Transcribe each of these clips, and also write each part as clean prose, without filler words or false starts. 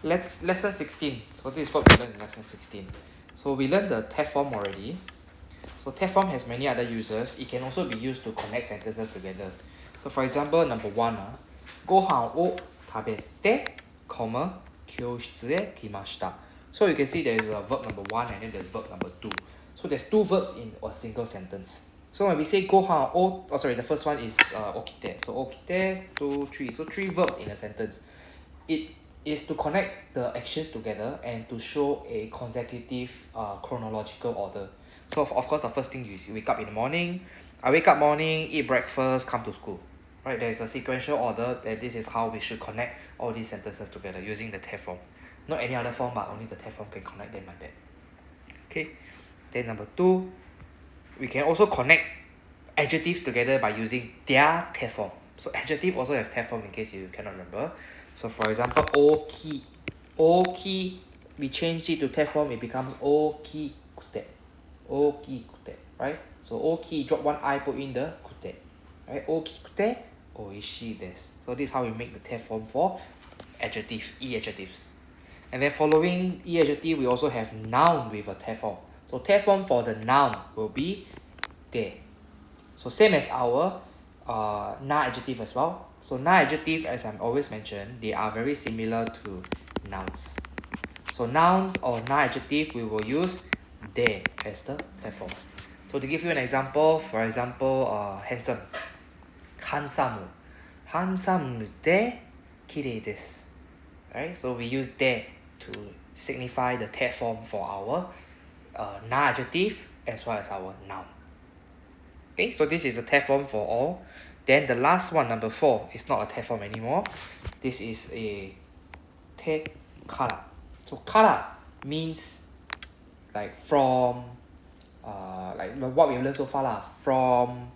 Lesson 16. So this is what we learned in lesson 16. So we learned the TEF form already. So TEF form has many other uses. It can also be used to connect sentences together. So for example, number 1, ご飯を食べて, comma, 教室へ来ました. So you can see there is a verb number 1 and then there's verb number 2. So there's 2 verbs in a single sentence. So when we say ご飯を, the first one is 起きて. So 起きて, 2, 3. So 3 verbs in a sentence. It is to connect the actions together and to show a consecutive chronological order. So of course the first thing is you wake up in the morning. I wake up morning, eat breakfast, come to school. Right, there is a sequential order, and this is how we should connect all these sentences together using the TEF form. Not any other form, but only the TEF form can connect them like that. Okay, then number 2, we can also connect adjectives together by using their TEF form. So adjective also have TEF form in case you cannot remember. So for example, 大きい. 大きい, we change it to TEF form, it becomes 大きくて. 大きくて, right? So 大きい, drop one I, put in the くて. Right? 大きくて おいしいです. So this is how we make the TEF form for adjectives, E adjectives. And then following E adjective, we also have noun with a TEF form. So TEF form for the noun will be で. So same as our na adjective as well. So na adjective, as I'm always mentioned, they are very similar to nouns. So nouns or na adjective, we will use で as the TEF form. So to give you an example, for example, handsome. handsome. handsome で綺麗です. Right? So we use で to signify the TEF form for our na adjective as well as our noun. Okay, so this is the TEF form for all. Then the last one, number 4, is not a TEF form anymore. This is a 手から. So から means like from, like what we've learned so far lah. From,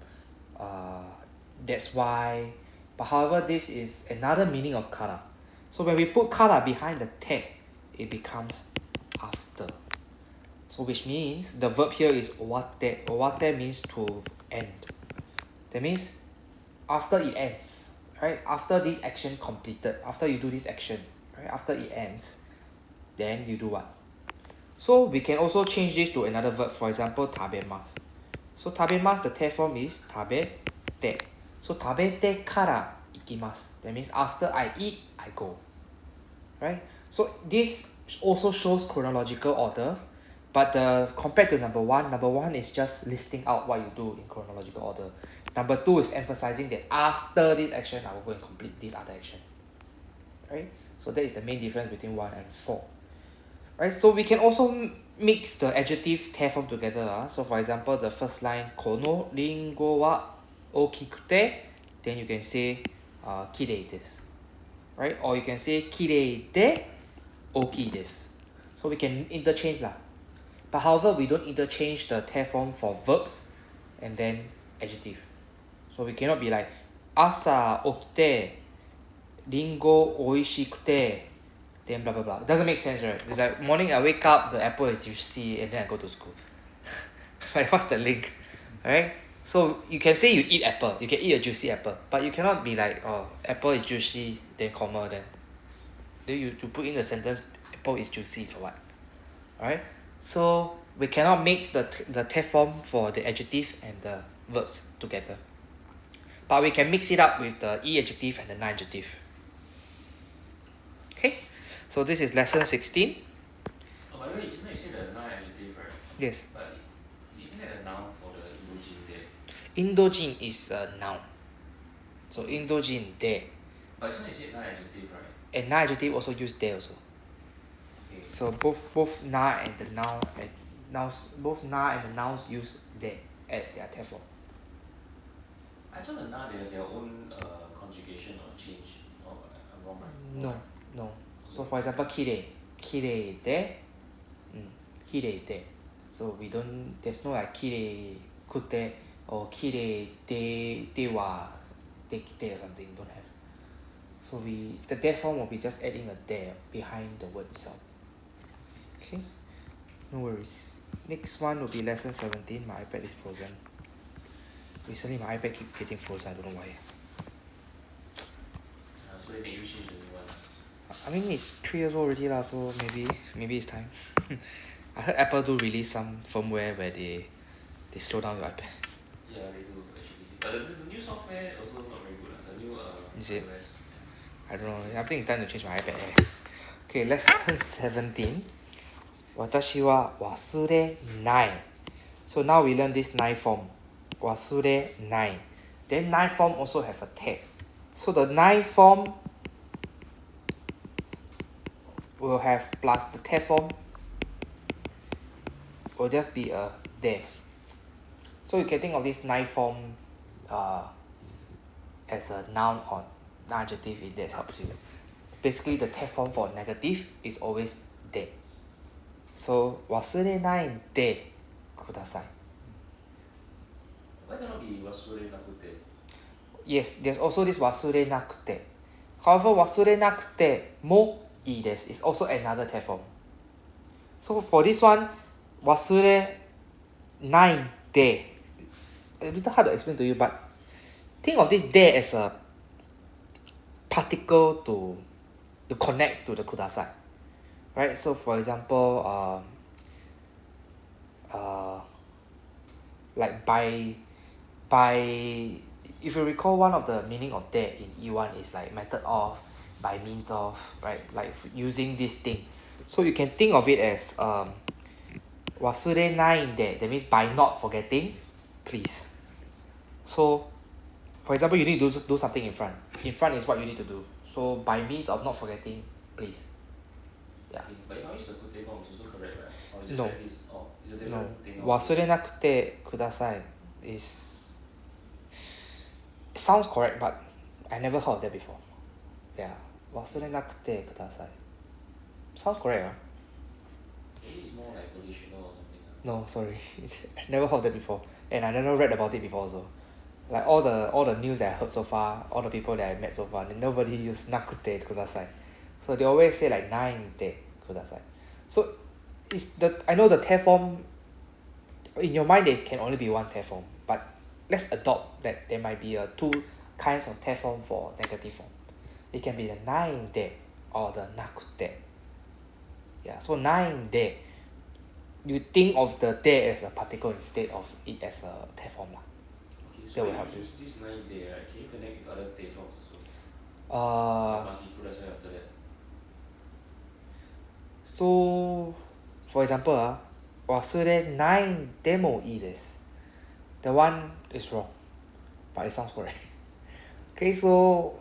that's why. But however, this is another meaning of から. So when we put から behind the 手, it becomes after. So which means the verb here is 終わって. 終わって means to end. That means after it ends, right? After this action completed, after you do this action, right? After it ends, then you do what? So we can also change this to another verb. For example, 食べます. So 食べます, the TEF form is 食べて. So 食べてから行きます. That means after I eat, I go. Right? So this also shows chronological order. But compared to number 1 is just listing out what you do in chronological order. Number 2 is emphasizing that after this action, I will go and complete this other action. Right? So that is the main difference between 1 and 4. Right? So we can also mix the adjective TEF form together. So for example, the first line, このリンゴは大きくて, then you can say きれいです. Right? Or you can say きれいで大きいです. So we can interchange lah. But however, we don't interchange the TEF form for verbs and then adjective. So we cannot be like 朝起きてリンゴおいしくて then blah blah blah. It doesn't make sense, right? It's like morning I wake up, the apple is juicy, and then I go to school. Like what's the link? Right? So you can say you eat apple, you can eat a juicy apple, but you cannot be like, oh, apple is juicy, then comma, then you put in the sentence, apple is juicy for what? Alright? So we cannot mix the TEF form for the adjective and the verbs together. But we can mix it up with the E adjective and the na adjective. Okay? So this is lesson 16. Oh, by the way, just now you said the na adjective, right? Yes. But isn't that a noun for the Indogene there? Indogene is a noun. So Indogene, there. But just now you said na adjective, right? And na adjective also use there also. Okay. So both na and the noun and both na and the nouns use there as their TEF form. I thought the na they have their own conjugation or change. Oh, I'm wrong, right? No. So for example, きれい. きれいで. きれいで. So we don't, there's no like きれいくて or きれいではできて or something. Don't have. So the there form will be just adding a there behind the word itself. Okay? No worries. Next one will be lesson 17. My iPad is frozen. Recently my iPad keep getting frozen. I don't know why. So they make you change the new one. I mean it's 3 years old already lah, so maybe it's time. I heard Apple do release some firmware where they slow down your iPad. Yeah, they do actually. But the new software also not very good. The new Is it? iOS. I don't know. I think it's time to change my iPad. Okay, lesson 17. 私は忘れない. So now we learn this ない form. 忘れない. Then ない form also have a tag. So the ない form will have plus the tag form will just be a there. So you can think of this ない form as a noun or adjective if that helps you. Basically the tag form for negative is always で. So 忘れないでください. Why cannot be 忘れなくて? Yes, there's also this 忘れなくて. However, 忘れなくてもいいです is also another tag form. So for this one, 忘れないで a little hard to explain to you, but think of this で as a particle to connect to the ください. Right? So for example, like by if you recall, one of the meaning of that in E1 is like method of, by means of, right? Like using this thing. So you can think of it as 忘れないで that means by not forgetting, please. So for example, you need to do something in front. In front is what you need to do. So by means of not forgetting, please. Yeah. Okay, but if I use the くて form, it's also correct, right? Or is it No. like this? Oh, it's a No. different thing. 忘れなくてください is... It sounds correct, but I never heard of that before. Yeah. 忘れなくてください. Sounds correct, huh? Maybe it's more like conditional or something. No, sorry. I never heard of that before. And I never read about it before also. Like all the news that I heard so far, all the people that I met so far, nobody use なくてください. So they always say like ないでください. So it's I know the tag form, in your mind there can only be one tag form, but let's adopt that there might be two kinds of tag form for negative form. It can be the ないで or the なくて. Yeah, so ないで, you think of the で as a particle instead of it as a tag form lah. Okay, so That will if help you you. use this 9 day, right? Can you connect with other day forms also? Uh, Must be ください after that. So, for example, 忘れないでもいいです. The one is wrong, but it sounds correct. Okay, so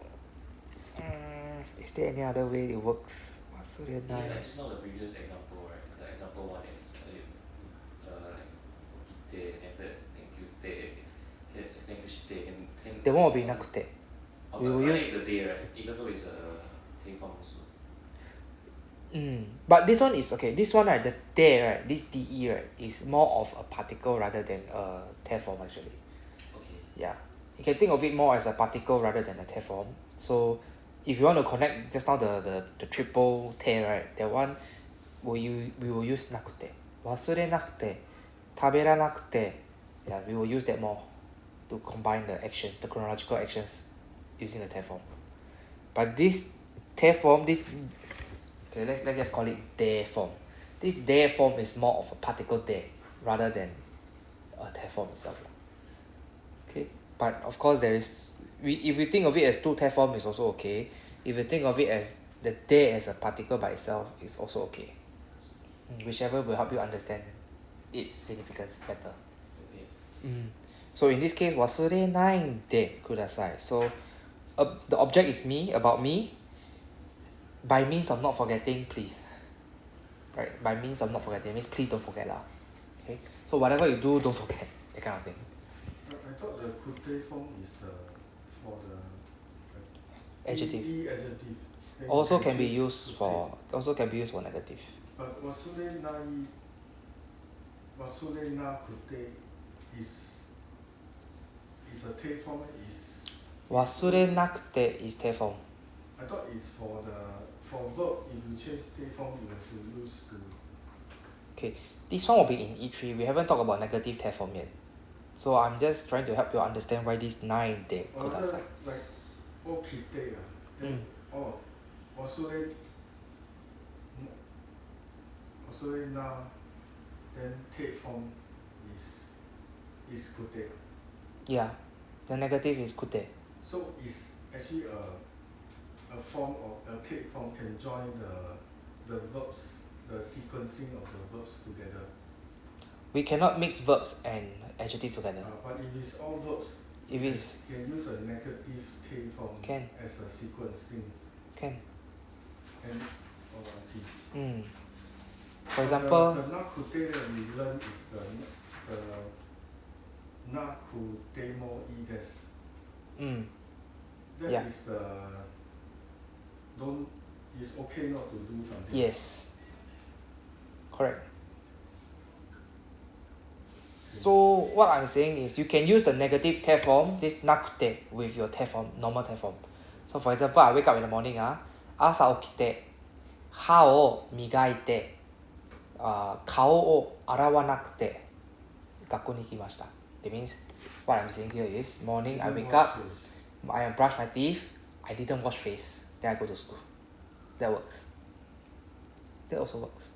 is there any other way it works? 忘れない. Yeah, like just now the previous example, right? The example one is like 起きて and then thank you then you stay and The one will be なくて. We will use the day, right? Even though it's a day form also. But this one is okay. This one right, the de right, this de right, is more of a particle rather than a tag form actually. Okay. Yeah, you can think of it more as a particle rather than a tag form. So if you want to connect just now the triple tag right, that one we will use なくて. 忘れなくて, 食べらなくて. Yeah, we will use that more to combine the actions, the chronological actions using the tag form. But this tag form, this okay, let's just call it de form. This de form is more of a particle de rather than a tag form itself. Okay, but of course there is if you think of it as two tag form, it's also okay. If you think of it as the de as a particle by itself, it's also okay. Whichever will help you understand its significance better. Okay. So in this case, 忘れないでください. So the object is me, about me. By means of not forgetting, please. Right? By means of not forgetting means please don't forget lah. Okay? So whatever you do, don't forget. That kind of thing. I thought the くて form is for the Adjective. adjective. Then Also you can be choose used くて. for negative. But 忘れなくて is a take form is 忘れなくて is tag form. I thought it's for verb. If you change take form, you have to use to. Okay, this one will be in E3. We haven't talked about negative tag form yet. So I'm just trying to help you understand why this ないでください. Like 起きて then na, then take form is kute. Yeah, the negative is kute. So it's actually a form of a take form can join the verbs, the sequencing of the verbs together. We cannot mix verbs and adjective together. But if it's all verbs, If it's you can use a negative take form can as a sequencing. can. And I see. For example, the na kute that we learn is the na kute mo I desu. That yeah. is the it's okay not to do something. Yes. Correct. So what I'm saying is you can use the negative te form, this nakute, with your te form, normal te form. So for example, I wake up in the morning, asa okite, ha o migaite, kao o arawanakute, gakko ni ikimashita. That means what I'm saying here is morning I wake up, I brush my teeth, I didn't wash face, then I go to school. That works. That also works.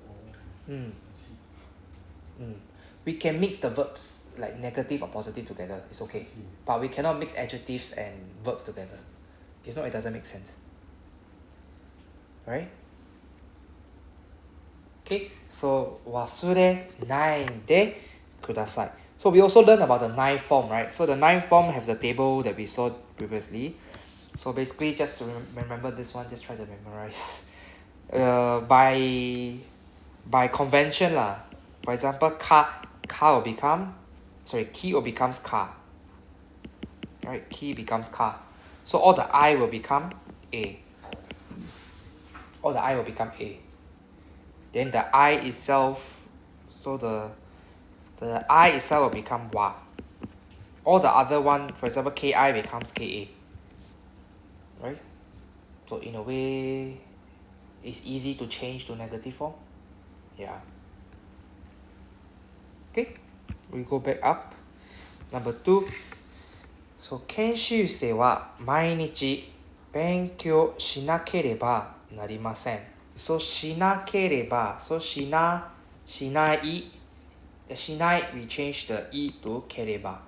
We can mix the verbs like negative or positive together, it's okay. But we cannot mix adjectives and verbs together. If not, it doesn't make sense. Right? Okay, so 忘れないでください. So we also learned about the 9 form, right? So the 9 form have the table that we saw previously. So basically, just remember this one, just try to memorize. By convention lah. For example, ki will becomes ka. Right, ki becomes ka. So all the I will become A. All the I will become A. Then the I itself, so the I itself will become wa. All the other one, for example, ki becomes ka. Right? So in a way, it's easy to change to negative form. Yeah. Okay, we go back up. Number 2. So 研修生は毎日勉強しなければなりません。So しなければ、so しない。The しない we change the E to ければ。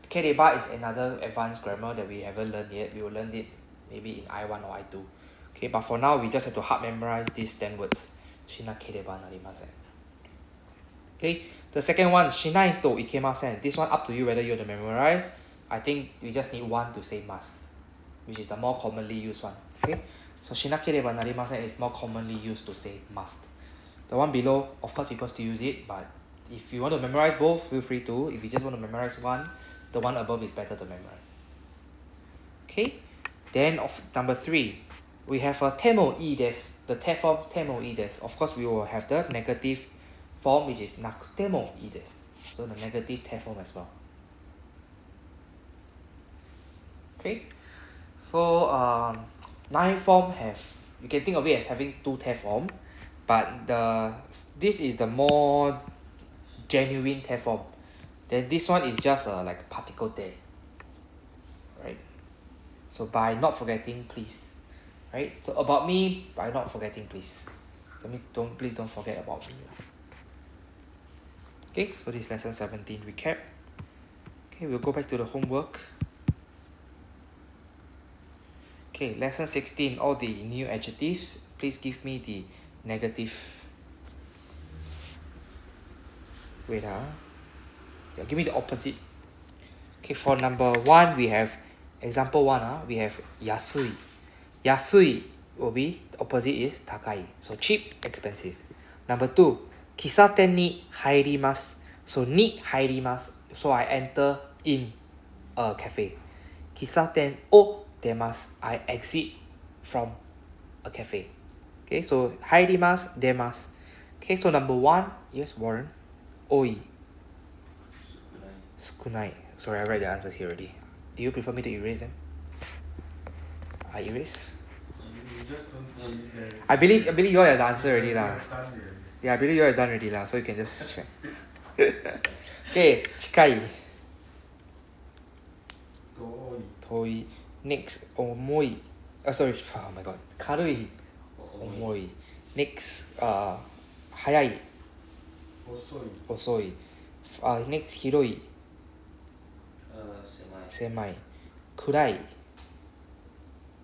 ければ is another advanced grammar that we haven't learned yet. We will learn it maybe in I1 or I2. Okay, but for now we just have to hard memorize these 10 words. しなければなりません。Okay, the second one, しないといけません. This one up to you whether you want to memorize. I think we just need one to say must, which is the more commonly used one. Okay, so しなければなりません is more commonly used to say must. The one below, of course people still use it, but if you want to memorize both, feel free to. If you just want to memorize one, the one above is better to memorize. Okay, then number 3, we have a てもいいです. The te form てもいいです. Of course, we will have the negative form, which is なくてもいいです. So the negative te form as well. Okay, so 9 form have, you can think of it as having 2 te form, but this is the more genuine te form. Then this one is just like particle te. Right? So by not forgetting, please. Right? So about me, by not forgetting, please. Please don't forget about me. Okay, so this is lesson 17 recap. Okay, we'll go back to the homework. Okay, lesson 16, all the new adjectives. Please give me the negative. Wait, yeah, give me the opposite. Okay, for number 1, we have example 1, we have 安い. 安い will be, the opposite is 高い. So cheap, expensive. Number 2, 喫茶店に入ります. So に入ります. So I enter in a cafe. 喫茶店を出ます. I exit from a cafe. Okay, so 入ります, 出ます. Okay, so number 1, yes, Warren. 多い. 少ない. Sorry, I read the answers here already. Do you prefer me to erase them? I erase? You just don't see it there. I believe you all have the answer already lah. Done already. Yeah, I believe you all have done already lah, so you can just check. Okay, 近い. 遠い。遠い. Next, 重い. Sorry, oh my god. 軽い. Omoi. Next, hayai. Osoi. Next, hiroi. Semi. Semai. Kurai.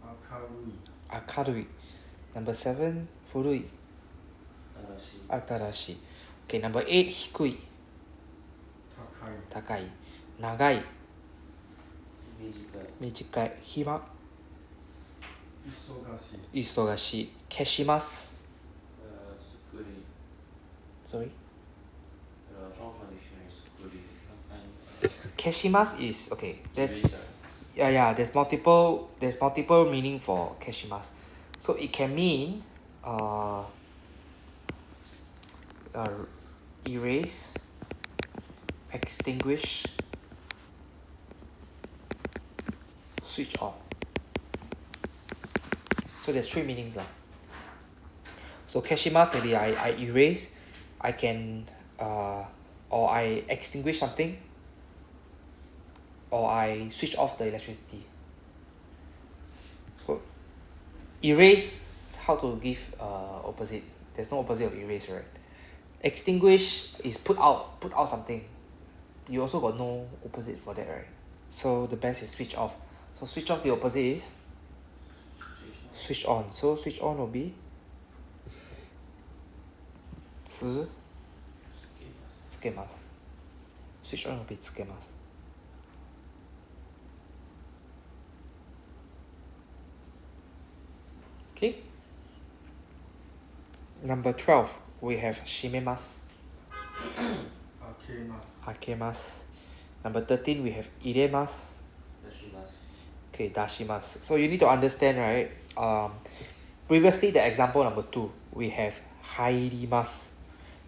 Akarui. Akarui. Number 7, furui. Tarashi. Atarashi. Okay, number 8, hikui. Takai. Takai. Nagai. Mijikai. Mijikai. Hima. Isogashi. Isogashi. Keshimasu. Sukuri. Sorry. From dictionary, sukuri. You can't find Keshimasu is okay. There's eraser. there's multiple meaning for keshimasu. So it can mean erase, extinguish, switch off. So there's 3 meanings lah. So keshimasu, maybe I erase, I can or I extinguish something, or I switch off the electricity. So erase, how to give opposite? There's no opposite of erase, right? Extinguish is put out something. You also got no opposite for that, right? So the best is switch off. So switch off, the opposite is switch on. So switch on will be つけます. Switch on will be つけます. Okay. Number 12, we have 閉めます. Akemasu. 開けます. Number 13, we have 入れます. Dashimasu. Okay, 出します. So you need to understand, right? Previously, the example number 2, we have 入ります.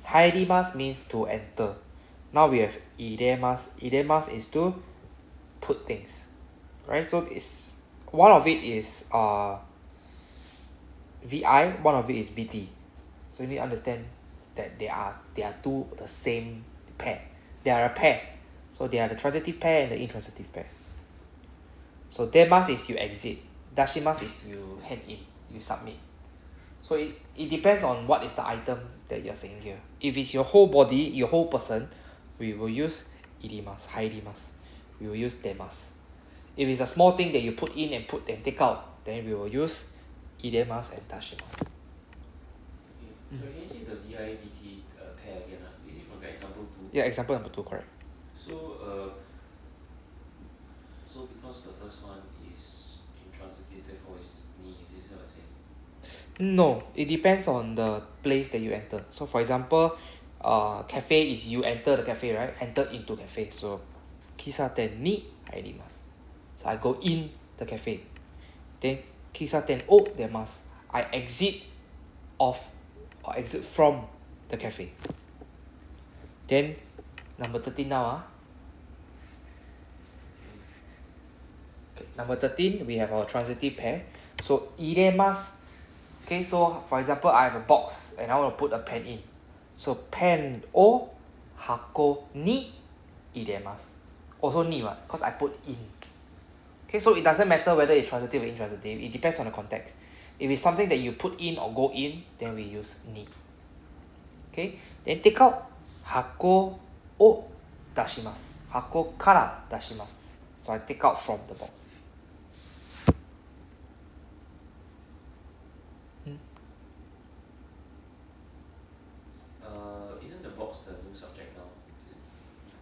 入ります means to enter. Now we have 入れます. 入れます is to put things. Right? So it's one of it is VI, one of it is VT. So you need to understand that they are two the same pair. They are a pair. So they are the transitive pair and the intransitive pair. So demasu is you exit. Dashimasu is you hand in, you submit. So it depends on what is the item that you're saying here. If it's your whole body, your whole person, we will use irimasu, hairimasu. We will use demasu. If it's a small thing that you put in and take out, then we will use iremasu and dashimasu. Okay. So can you see the VI-VT pair again? Is it from the example 2? Yeah, example number 2, correct. So because the first one is intransitive, therefore is ni, is this what I'm saying? No, it depends on the place that you enter. So for example, cafe is you enter the cafe, right? Enter into cafe. So 喫茶店に入ります. So I go in the cafe. Then 喫茶店を出ます. I exit off or exit from the cafe. Then number 13 now. Okay, number 13, we have our transitive pair. So 入れます. Okay, so for example, I have a box and I want to put a pen in. So pen を箱に入れます. Also ni what? Because I put in. Okay, so it doesn't matter whether it's transitive or intransitive. It depends on the context. If it's something that you put in or go in, then we use ni. Okay, then take out 箱を出します. 箱から出します. So I take out from the box. Isn't the box the new subject now?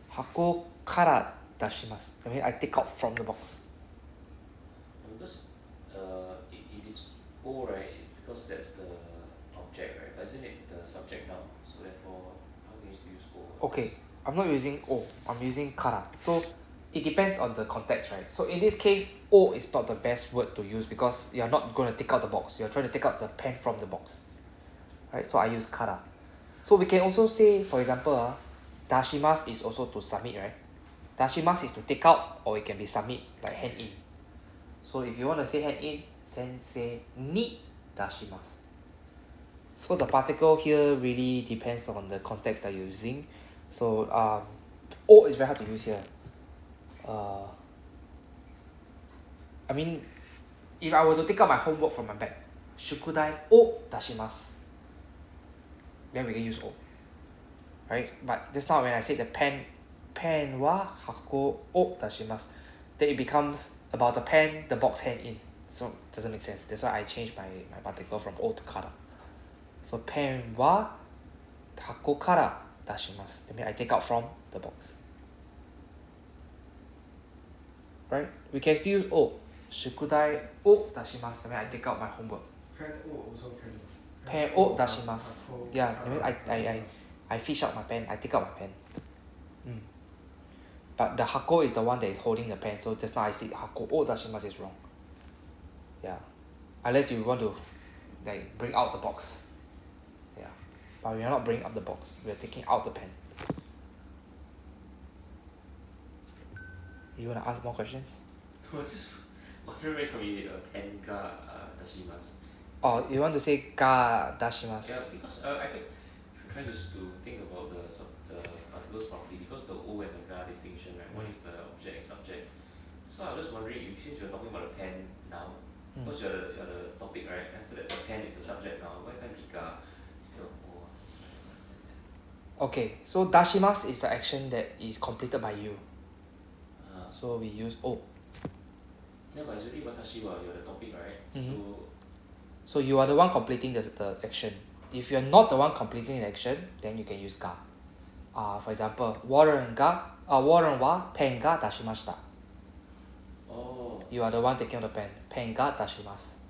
箱から出します. I mean, I take out from the box. Because if it's O, right, because that's the object, right? But isn't it the subject now? So therefore, how can you still use O? Okay, I'm not using O, I'm using kara. So it depends on the context, right? So in this case, O is not the best word to use because you're not going to take out the box. You're trying to take out the pen from the box. Right? So I use kara. So we can also say, for example, dashimasu is also to submit, right? Dashimasu is to take out, or it can be submit, like hand in. So if you want to say hand in, Sensei ni dashimasu. So the particle here really depends on the context that you're using. So O is very hard to use here. I mean, if I were to take out my homework from my bag, 宿題を出します then we can use O. Right? But just now when I say the pen は箱を出します then it becomes about the pen, the box hand in. So it doesn't make sense. That's why I changed my particle from O to から So ペンは箱から出します That means I take out from the box. Right? We can still use O. 宿題を出します That means I take out my homework. Pen O also can. ペンを出します Hako Yeah, that means kara I fish out my pen. I take out my pen. But the 箱 is the one that is holding the pen. So just now I said 箱を出します is wrong. Yeah. Unless you want to like bring out the box. Yeah. But we are not bringing up the box. We are taking out the pen. You want to ask more questions? Just wondering where can we pen ga dashimasu? Oh, you want to say が出します Yeah, because I kept trying to think about the particles properly because the O and the ga distinction, right? One is the object and subject. So I was just wondering if since you're talking about the pen now, because you're the topic, right? After that, the pen is the subject now. Why can't it be ga instead of O? So I don't understand that. Okay, so 出します is the action that is completed by you. So we use O. Yeah, but it's really watashi wa, you're the topic, right? So you are the one completing the action. If you're not the one completing the action, then you can use が For example, Warren はペンが出しました Oh. You are the one taking out the pen. ペンが出します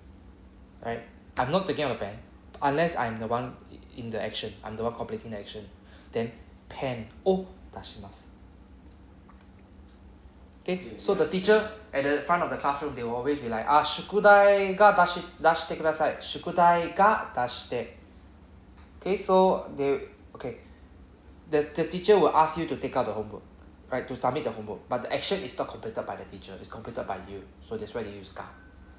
Right? I'm not taking out the pen unless I'm the one in the action. I'm the one completing the action. Then ペンを出します Okay, so the teacher at the front of the classroom, they will always be like, 宿題が出してください 宿題が出して Okay, so the teacher will ask you to take out the homework, right, to submit the homework. But the action is not completed by the teacher, it's completed by you. So that's why they use が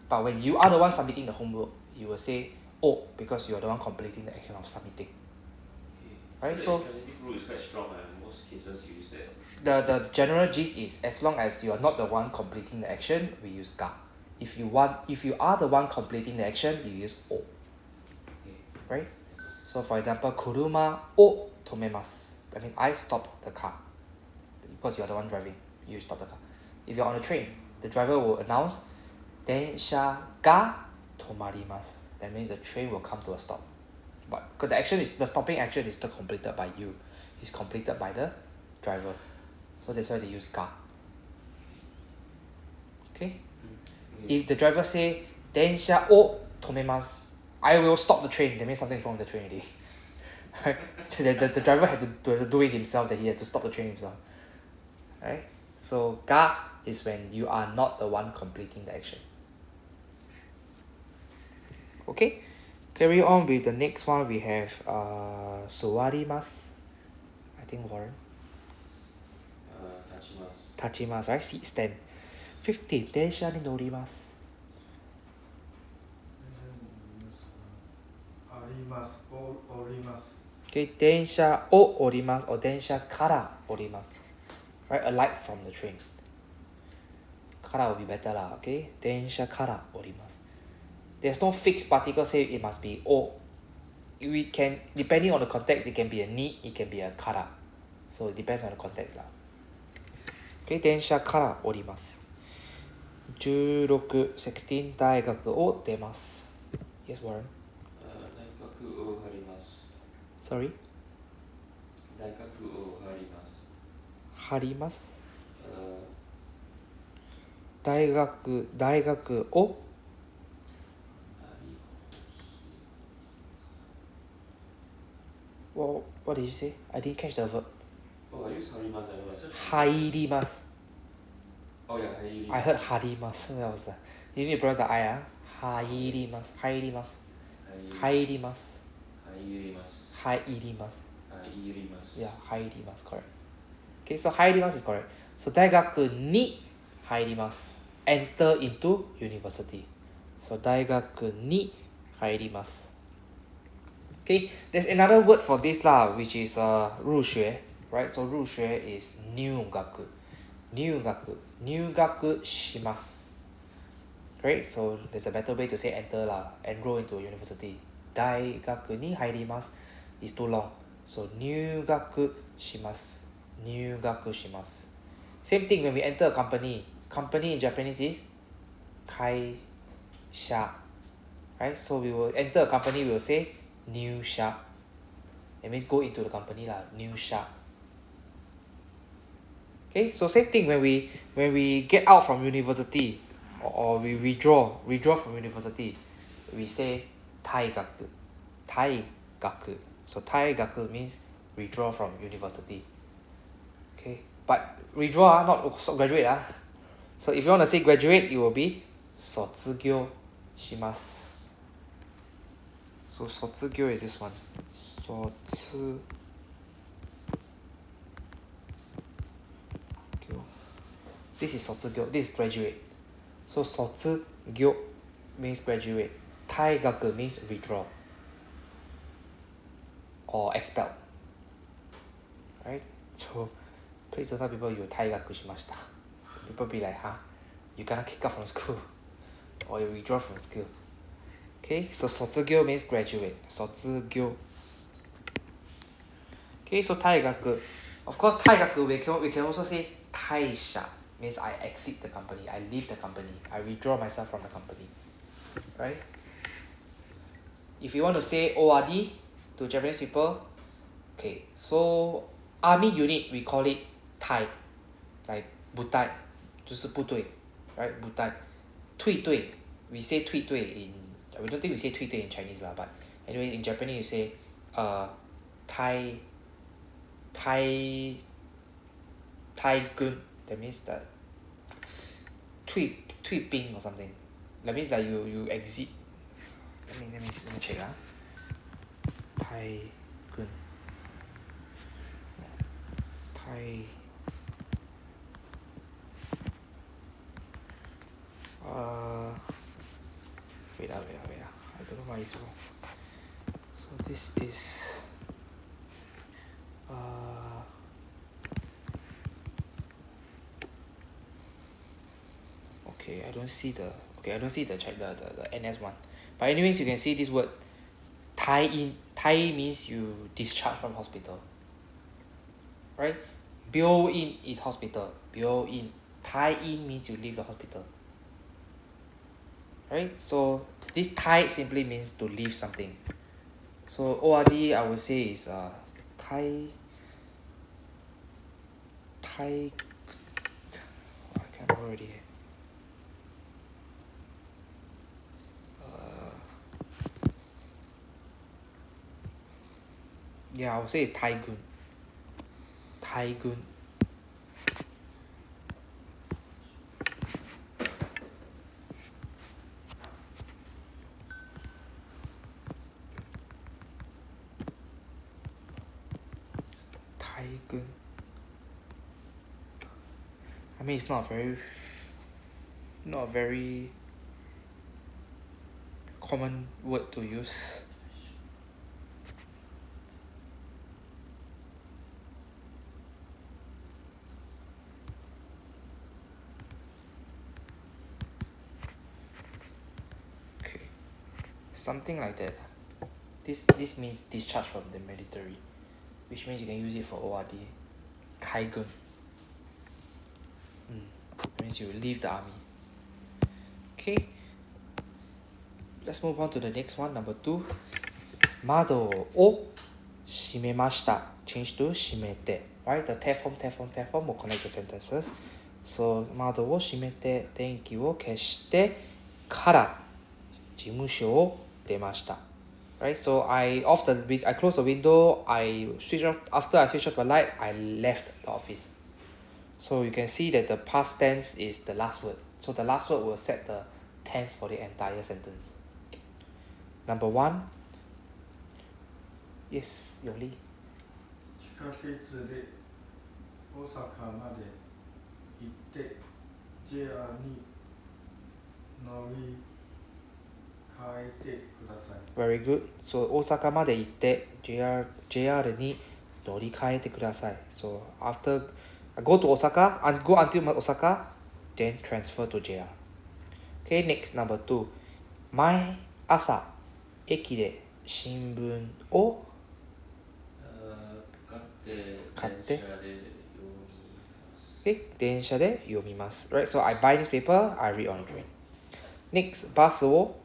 But when you are the one submitting the homework, you will say O because you are the one completing the action of submitting. Right, The so intransitive rule is quite strong, and in most cases you use that. the general gist is as long as you are not the one completing the action, we use が If you are the one completing the action, you use O. Right? So for example, 車を止めます That means I stop the car. Because you are the one driving, you stop the car. If you're on a train, the driver will announce 電車が止まります That means the train will come to a stop. But the stopping action is still completed by you. It's completed by the driver. So that's why they use が Okay? If the driver say 電車を止めます I will stop the train. That means something's wrong with the train already. Right? the driver had to do it himself, that he had to stop the train himself. Right? So が is when you are not the one completing the action. Okay? Carry on with the next one. We have 座ります I think Warren. 立ちます right? Seat stand. 15. 電車に乗ります 降ります Okay, 電車を降ります or 電車から降ります Right? Alight from the train. から will be better lah, okay? 電車から降ります There's no fixed particle say it must be O. We can, depending on the context, it can be a ni, it can be a から So it depends on the context lah. Okay, 電車から降ります 16, 16, 大学を出ます Yes, Warren? 大学を入ります Sorry? 大学を入ります。入ります 大学を What did you say? I didn't catch the verb. Oh, I use 入ります。入ります Oh yeah, 入ります。 I heard 入ります That was the, you need to pronounce the I 入ります入ります入ります入ります。入ります 入ります。 Yeah, 入ります correct. Okay, so 入ります is correct. So 大学に入ります Enter into university. So 大学に入ります Okay, there's another word for this lah, which is 入学 right? So 入学 is 入学します Great, so there's a better way to say enter lah. Enroll into a university. 大学に入ります is too long. So 入学します。入学します。Same thing when we enter a company. Company in Japanese is 会社. Right? So we will enter a company, we will say 入社. It means go into the company lah. 入社. Okay, so same thing when we get out from university or we withdraw from university, we say 退学. 退学. So 退学 means withdraw from university. Okay, but withdraw not graduate. So if you want to say graduate, it will be 卒業します. So 卒業 is this one. 卒業. This is 卒業. This is graduate. So 卒業 means graduate. 退学 means withdraw or expelled. Right? So please don't tell people you 退学しました. People be like, huh? You gonna kick out from school or you withdraw from school. Okay, so 卒業 means graduate. 卒業. Okay, so 退学. Of course, 退学 we can also say 退社 means I exit the company, I leave the company, I withdraw myself from the company. Right? If you want to say ORD to Japanese people, okay, so army unit we call it 隊, like 部隊, 就是部队, right? 部隊. 退队 we say 退队 in, we don't think we say 退队 in Chinese lah, but anyway in Japanese you say 退軍, that means that 退兵 or something. That means like you exit. Let me check. 退軍. 退 wait. I don't know why it's wrong. So this is okay, I don't see the NS one. But anyways, you can see this word 退院. 退 means you discharge from hospital. Right? 病院 is hospital. 病院. 退院 means you leave the hospital. Right? So this 退 simply means to leave something. So ORD I would say is 退 I can't remember already. Yeah, I would say it's 退軍. 退軍. I mean, it's not a very common word to use. Okay, something like that. This means discharge from the military, which means you can use it for ORD. 退軍. Means you leave the army. Okay, let's move on to the next one, number 2. 窓を閉めました. Change to 閉めて. Right? The te form will connect the sentences. So 窓を閉めて電気を消してから事務所を出ました. Right? So I closed the window, after I switched off the light, I left the office. So you can see that the past tense is the last word. So the last word will set the tense for the entire sentence. Number 1. Yes, Yoli. 地下鉄で大阪まで行ってJRに乗り換えてください. Very good. So 大阪まで行って JR に乗り換えてください. So after I go to Osaka and go until Osaka, then transfer to JR. Okay, next number 2. 毎朝駅で新聞を買って電車で読みます。Right, so I buy newspaper, I read on the train. Next, バスを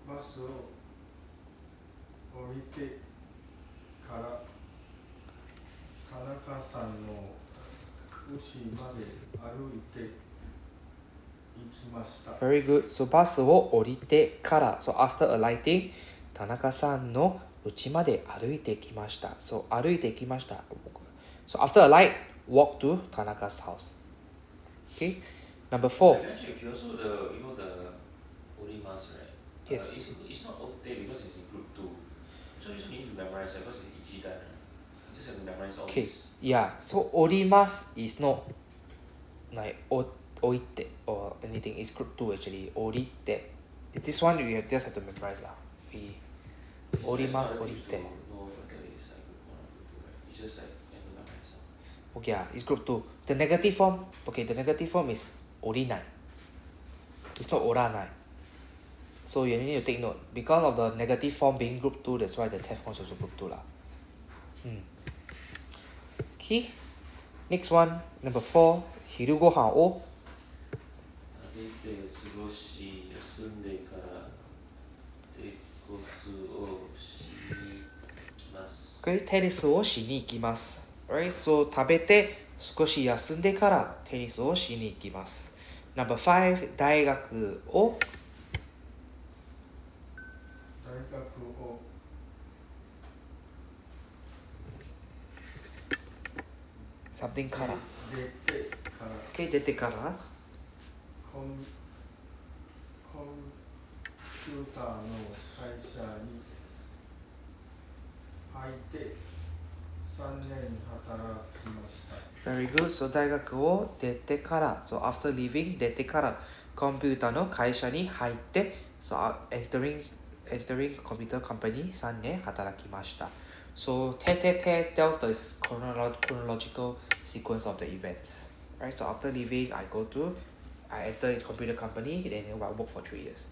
降りてから田中さんの家まで歩いて行きました。 Very good. So バスを降りてから So after alighting 田中さんの家まで歩いてきました。So 歩いてきました。So after alight, walk to Tanaka's house. Okay. Number 4. Actually, if you also the orimas, right? Yes. It's not ote because it's in group 2. So this one you need to memorize it because it's ichidan. You just have to memorize all Okay. this. Yeah. So 降ります is not like 降りて or anything. It's group 2 actually. 降りて. This one you just have to memorize lah. 降ります降りて. No, whether it's like group 1 or group 2, right? It's just like you have to memorize it. Okay, yeah, it's group 2. The negative form, okay, the negative form is 降りない. It's not 降らない. So you need to take note. Because of the negative form being group 2, that's why the test form is also group 2 lah. Okay. Next one, number 4. 昼ご飯を食べて過ごし休んでからテコスをしに行きます。Okay, テニスをしに行きます。Right, so 食べて少し休んでからテニスをしに行きます。Number 5, 大学をsomething から。Okay, 出てから。コンピューターの会社に入って3年働きました。 Very good. So 大学を出てから。So after leaving 出てからコンピューターの会社に入って。So entering computer company 3年働きました。So て tells the chronological sequence of the events. Right. So after leaving, I enter in computer company, then I work for 3 years.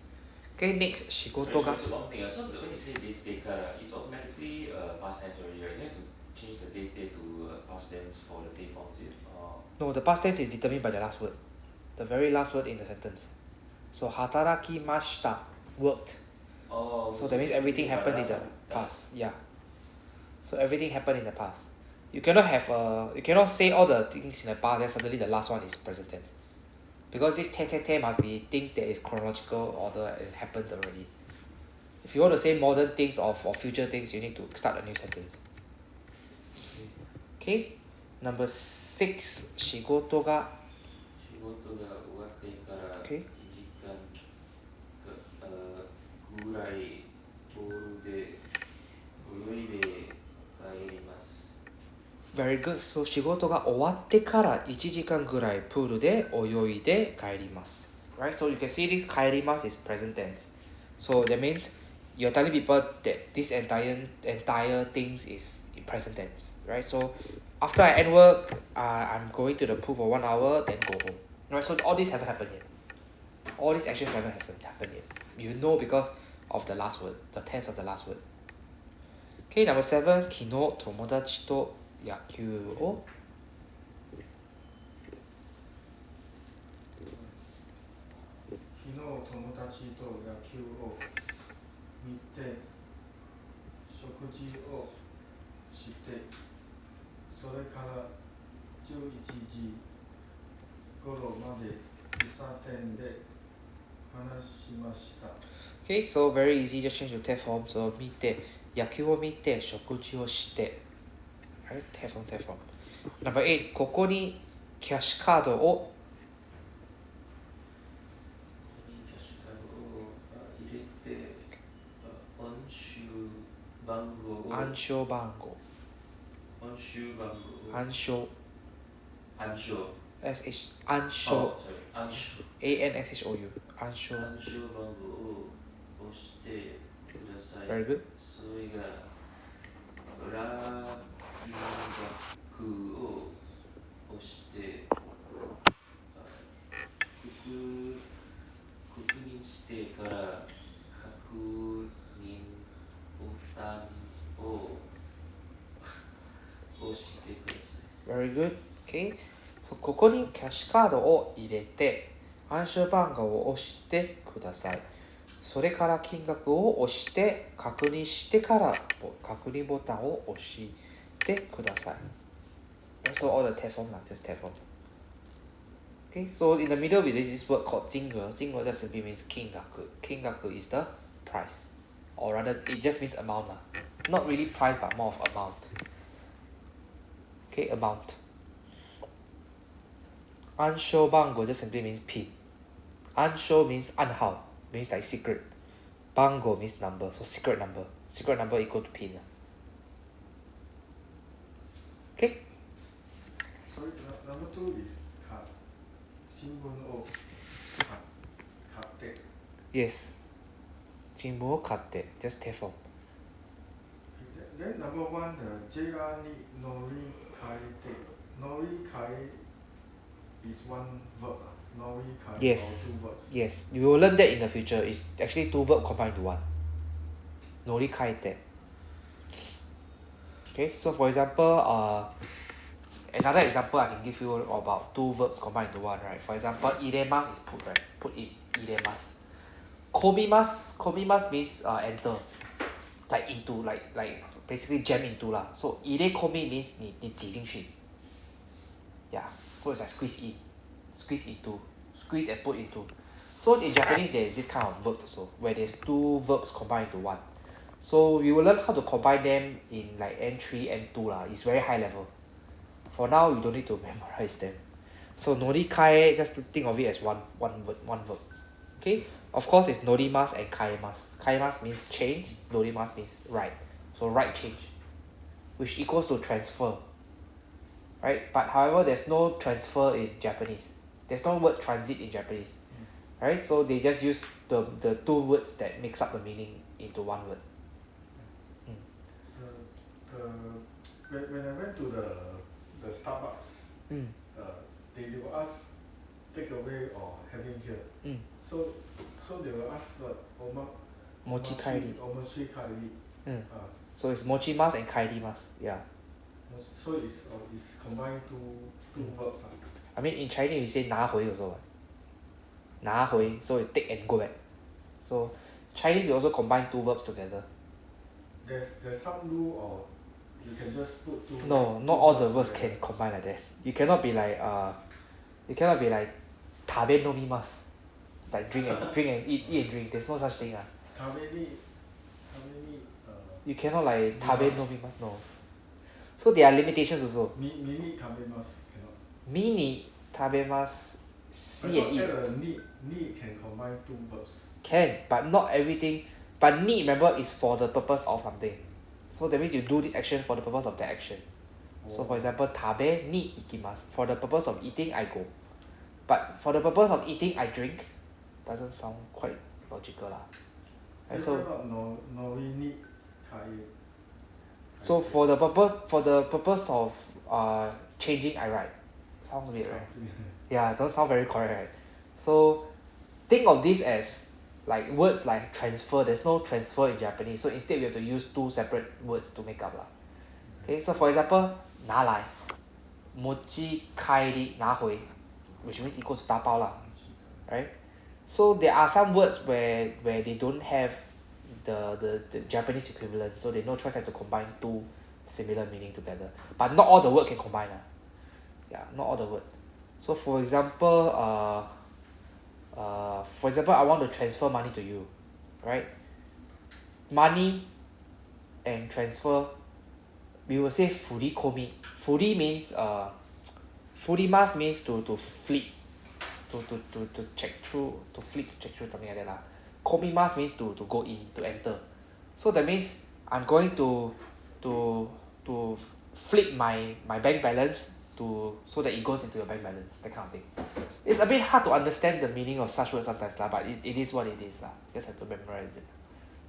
Okay, next 仕事が。It's a long thing. So when you say date, it's automatically past tense already, right? You have to change the date to past tense for the date form, is it? No, the past tense is determined by the last word. The very last word in the sentence. So 働きました worked. So that means everything happened in the past. Yeah. So everything happened in the past. You cannot say all the things in the past and suddenly the last one is present tense. Because this te must be things that is chronological order and happened already. If you want to say modern things or future things, you need to start a new sentence. Okay. Number 6, 仕事が。終わってから2 Okay. 時間ぐらいボールで泳いで帰ります。Very good. So 仕事が終わってから1時間ぐらいプールで泳いで帰ります。Right? So you can see this 帰ります is present tense. So that means you're telling people that this entire things is in present tense. Right? So after I end work, I'm going to the pool for 1 hour, then go home. Right? So all this haven't happened yet. All these actions haven't happened yet. You know because of the last word, the tense of the last word. Okay, number 7. 昨日友達と野球を昨日友達と野球を見て食事をしてそれから11時頃まで喫茶店で話しました。 Okay, so very easy, just change to te form. So 見て、野球を見て、食事をして。Right? Te form. Number 8. ここにキャッシュカードをキャッシュカードを入れて暗証番号暗証 SH 暗証 ANSHOU 暗証番号を押してください。 Very good. それが金額を押して確認してから確認ボタンを押してください。 Very good. Okay. So ここにキャッシュカードを入れて暗証番号を押してください。それから金額を押して確認してから確認ボタンを押してください。So all the test form are just test form. Okay, so in the middle we use this word called 金额. 金額 just simply means 金額. 金額 is the price. Or rather, it just means amount. Not really price, but more of amount. Okay, amount. 暗証番号 just simply means pin. 暗証 means 暗号 means like secret. 番号 means number, so secret number. Secret number equal to pin. Okay? Sorry, number 2 is か新聞を買って Yes. 新聞を買って just test form. Then number 1 the JR に乗り換えて乗り換え is one verb 乗り換え Yes. or 2 verbs. Yes, you will learn that in the future. It's actually 2 verbs combined to 1. 乗り換えて Okay, so for example, another example I can give you about 2 verbs combined into 1, right? For example, iremasu is put, right? Put in, iremasu. Komimasu means enter. Like into, like basically jam into lah. So irekomi means 你挤进去. Yeah, so it's like squeeze in, squeeze into, squeeze and put into. So in Japanese there's this kind of verbs also, where there's 2 verbs combined into 1. So we will learn how to combine them in like N3, N2 lah. It's very high level. For now, you don't need to memorize them. So norikai, just to think of it as one verb. Okay? Of course, it's norimasu and kaemasu. Kaemasu means change. Norimasu means right. So right change, which equals to transfer. Right? But however, there's no transfer in Japanese. There's no word transit in Japanese. Right? So they just use the 2 words that makes up the meaning into 1 word. When I went to the Starbucks, they will ask take away or having here. So they will ask what Mochi kairi. Mochi kairi. So it's mochimasu and kairimasu. Yeah. So it's combined two verbs. I mean in Chinese we say 拿回 also. 拿回, so it's take and go back. So Chinese we also combine 2 verbs together. There's some rule or you can just put 2. No, not all the verbs can combine like that. You cannot be like tabe nomimasu. Like drink and eat and drink. There's no such thing. You cannot like tabe nomimasu. No. So there are limitations also. Mini tabemasu cannot. Mini tabemasu. See and eat. Need can combine 2 verbs. Can, but not everything. But need, remember, is for the purpose of something. So that means you do this action for the purpose of that action. So for example, tabe ni ikimasu. For the purpose of eating, I go. But for the purpose of eating, I drink. Doesn't sound quite logical lah. And so nori so for the purpose of changing, I write. Sounds weird, right? Yeah, don't sound very correct, right? So think of this as like words like transfer. There's no transfer in Japanese, so instead we have to use 2 separate words to make up lah. Okay, so for example, 拿来 mochi kairi 拿回 which means equals to 打包 lah, right? So there are some words where they don't have the Japanese equivalent, so they no choice have to combine 2 similar meaning together. But not all the word can combine lah. Yeah, not all the word. So for example, I want to transfer money to you, right? Money and transfer, we will say furikomi. Furi means furimasu means to flip, to check through, to flip, check through, something like that lah. Komimasu means to go in, to enter. So that means I'm going to flip my bank balance so that it goes into your bank balance, that kind of thing. It's a bit hard to understand the meaning of such words sometimes lah, but it is what it is lah. Just have to memorize it.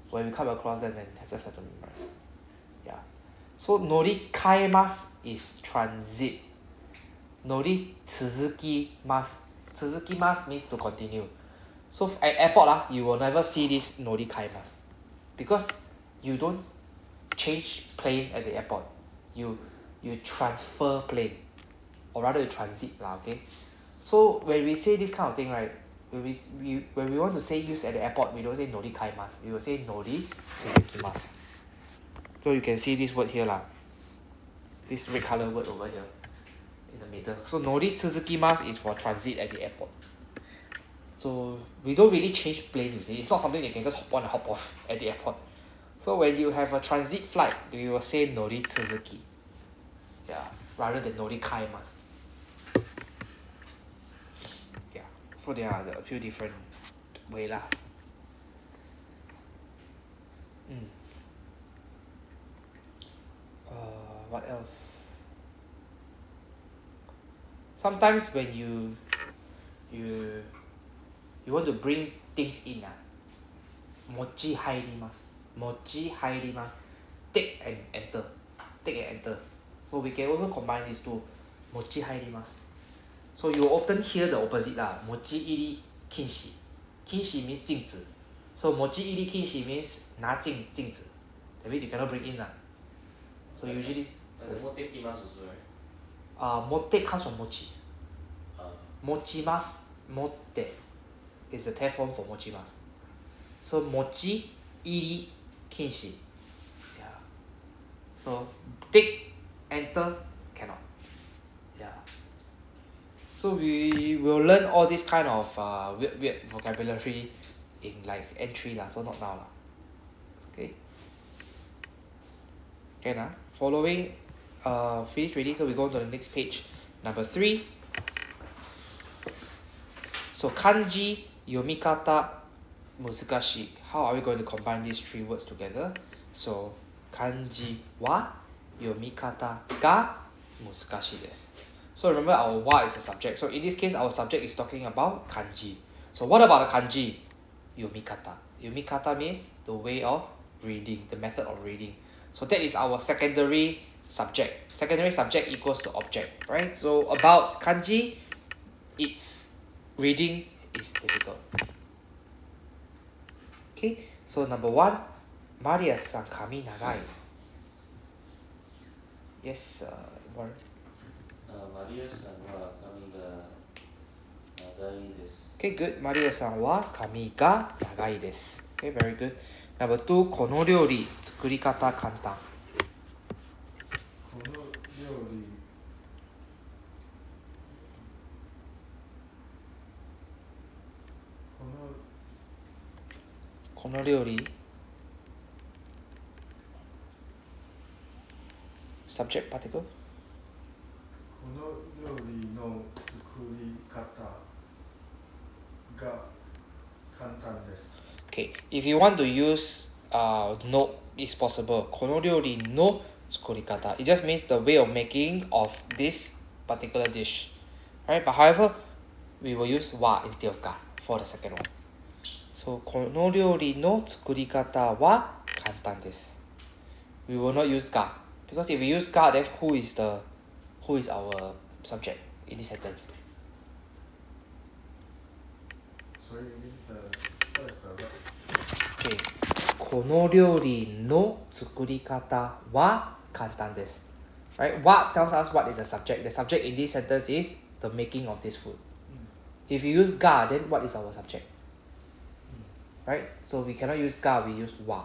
When we come across them, then just have to memorize. Yeah. So norikaemasu is transit. Noritsuzukimasu Tsuzukimasu means to continue. So at airport, you will never see this norikaimasu. Because you don't change plane at the airport. You transfer plane. Or rather you transit, okay? So when we say this kind of thing, right, when we want to say use at the airport, we don't say norikaimasu. We will say nori tsuzukimasu. So you can see this word here, this red color word over here in the middle. So nori tsuzukimasu is for transit at the airport. So we don't really change plane, you see. It's not something you can just hop on and hop off at the airport. So when you have a transit flight, we will say nori tsuzuki. Yeah, rather than norikaimasu. Yeah, so there are a few different ways lah. What else? Sometimes when you want to bring things in, mochi hairimasu. Take and enter. So we can also combine these two, mochi hairimasu. So you often hear the opposite mochi iri kinshi. Kinshi means 镜子. So mochi iri kinshi means 拿镜子. That means you cannot bring in So usually motte kimasu also, right? Motte comes from mochi. Mochimasu, motte is the text form for mochimasu. So mochi iri kinshi. Yeah. So take, enter, cannot. Yeah. So we will learn all this kind of weird vocabulary in like entry so not now Okay. Can following finish already, so we go on to the next page, number 3. So kanji yomikata musukashi. How are we going to combine these 3 words together? So kanji wa yomikata ga musukashi desu. So remember our wa is the subject. So in this case our subject is talking about kanji. So what about the kanji? Yomikata. Yomikata means the way of reading, the method of reading. So that is our secondary subject. Secondary subject equals to object, right? So about kanji, its reading is difficult. Okay, so number 1, Maria-san kami nagai. Yes, Warren. Maria-san wa kami ga nagai desu. Okay, good. Maria-san wa kami ga nagai desu. Okay, very good. Number 2, この料理作り方簡単。この料理 subject particle この料理の作り方が簡単です。Okay, if you want to use no, it's possible. この料理の作り方. It just means the way of making of this particular dish. Right? But however, we will use wa instead of ga for the second one. So この料理の作り方は簡単です. We will not use ga. Because if we use ga, then who is our subject in this sentence? So you need the first word. Okay. この料理の作り方は簡単です. Right? What tells us what is the subject. The subject in this sentence is the making of this food. If you use ga, then what is our subject? Right? So we cannot use ga, we use wa.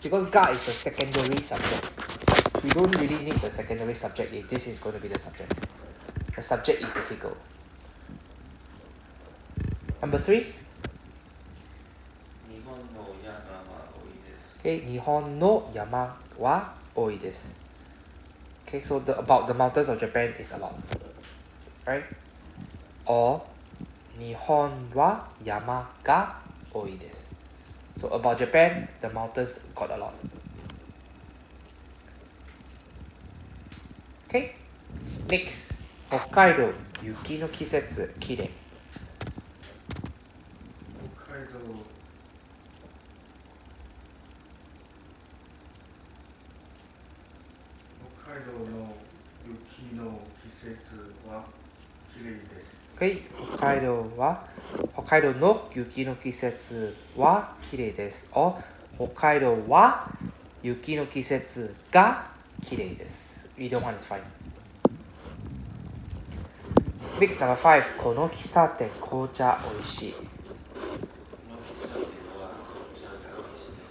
Because ga is the secondary subject. We don't really need the secondary subject if this is going to be the subject. The subject is difficult. Number 3. 日本の山は多いです。Okay, 日本の山は多いです. Okay, so about the mountains of Japan is a lot. Right? Or 日本は山が多いです. So about Japan, the mountains got a lot. Okay? Next, 北海道雪の季節きれい. 北海道の雪の季節は綺麗です。Okay, 北海道の雪の季節は綺麗です。or 北海道は雪の季節が綺麗です。Either one is fine. Next, number 5. この喫茶店紅茶おいしい。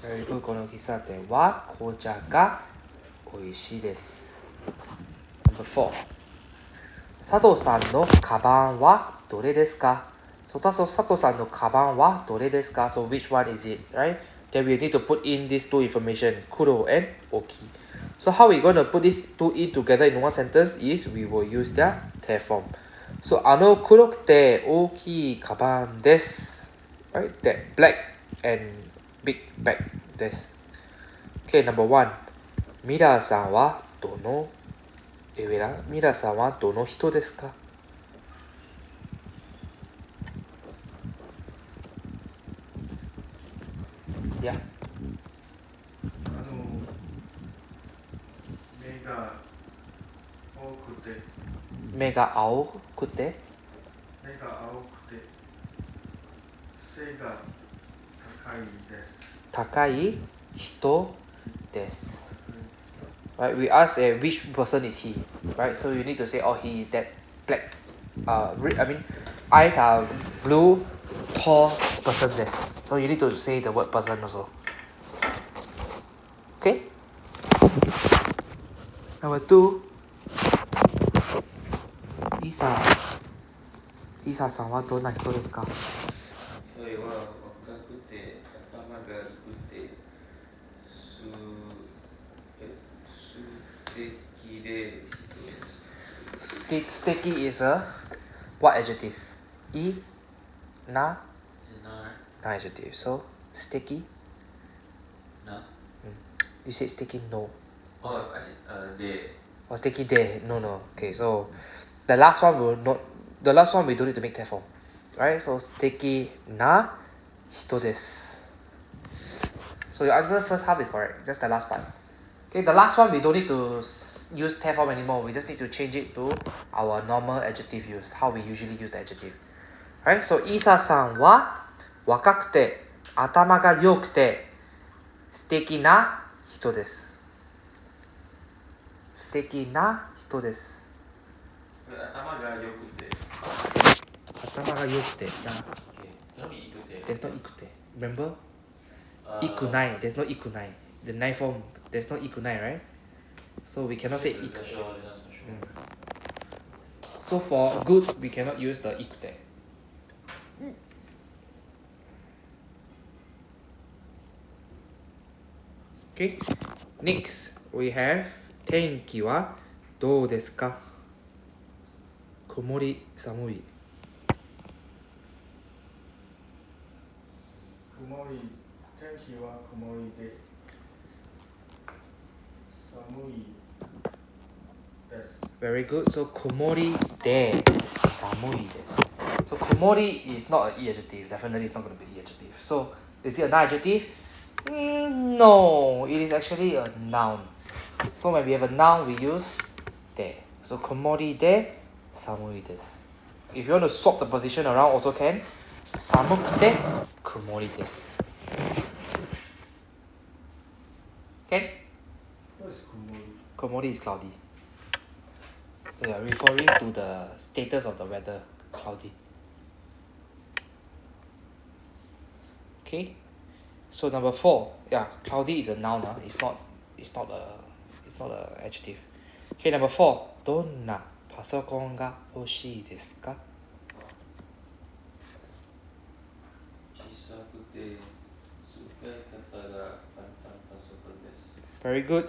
Very good. この喫茶店は紅茶がおいしいです。Number 4. 佐藤さんのカバンはどれですか？ So 佐藤さんのカバンはどれですか？ So which one is it, right? Then we need to put in these two information, kuro and oki. So how we going to put these two in together in one sentence is we will use their te form. So 黒くて大きいカバンです。Right? That black and big bag です。Okay, number 1. ミラーさんはどのミラさんはどの人ですか？ Yeah. 目が多くて目が青くて背が高いです。高い人です。Right, we ask which person is he, right? So you need to say, oh, he is that black, eyes are blue, tall person this. So you need to say the word person also. Okay? Number 2. イサさんはどんな人ですか？彼は若くて頭が良くて素敵で素敵 is a what adjective? Na adjective. So 素敵 You said 素敵 no. Oh, de. Or 素敵で no. Okay, so the last one we don't need to make that form. Right? So 素敵な人です. So your answer first half is correct. Just the last part. Okay, the last one we don't need to use te form anymore. We just need to change it to our normal adjective use. How we usually use the adjective. Right? So イサさんは若くて頭が良くて素敵な人です。素敵な人です。頭が良くて。頭が良くて。There's no いくて。Remember? いくない。There's no いくない。The ない form. There's no いくない right? So we cannot say いくて。So for good, we cannot use the いくて。Okay. Next, we have 天気はどうですか？曇り、寒い。天気は曇りで寒いです。Very good. So 曇りで寒いです。So 曇り is not an adjective. Definitely it's not going to be an adjective. So is it an adjective? No, it is actually a noun. So when we have a noun, we use で。So 曇りで寒いです。If you want to swap the position around, also can. 寒くて曇りです。Okay? What is Komori is cloudy. So you're referring to the status of the weather, cloudy. Okay? So number 4, yeah, cloudy is a noun, it's not a adjective. Okay, number 4, どんなパソコンが欲しいですか？小さくて使い方が簡単パソコンです。Very good.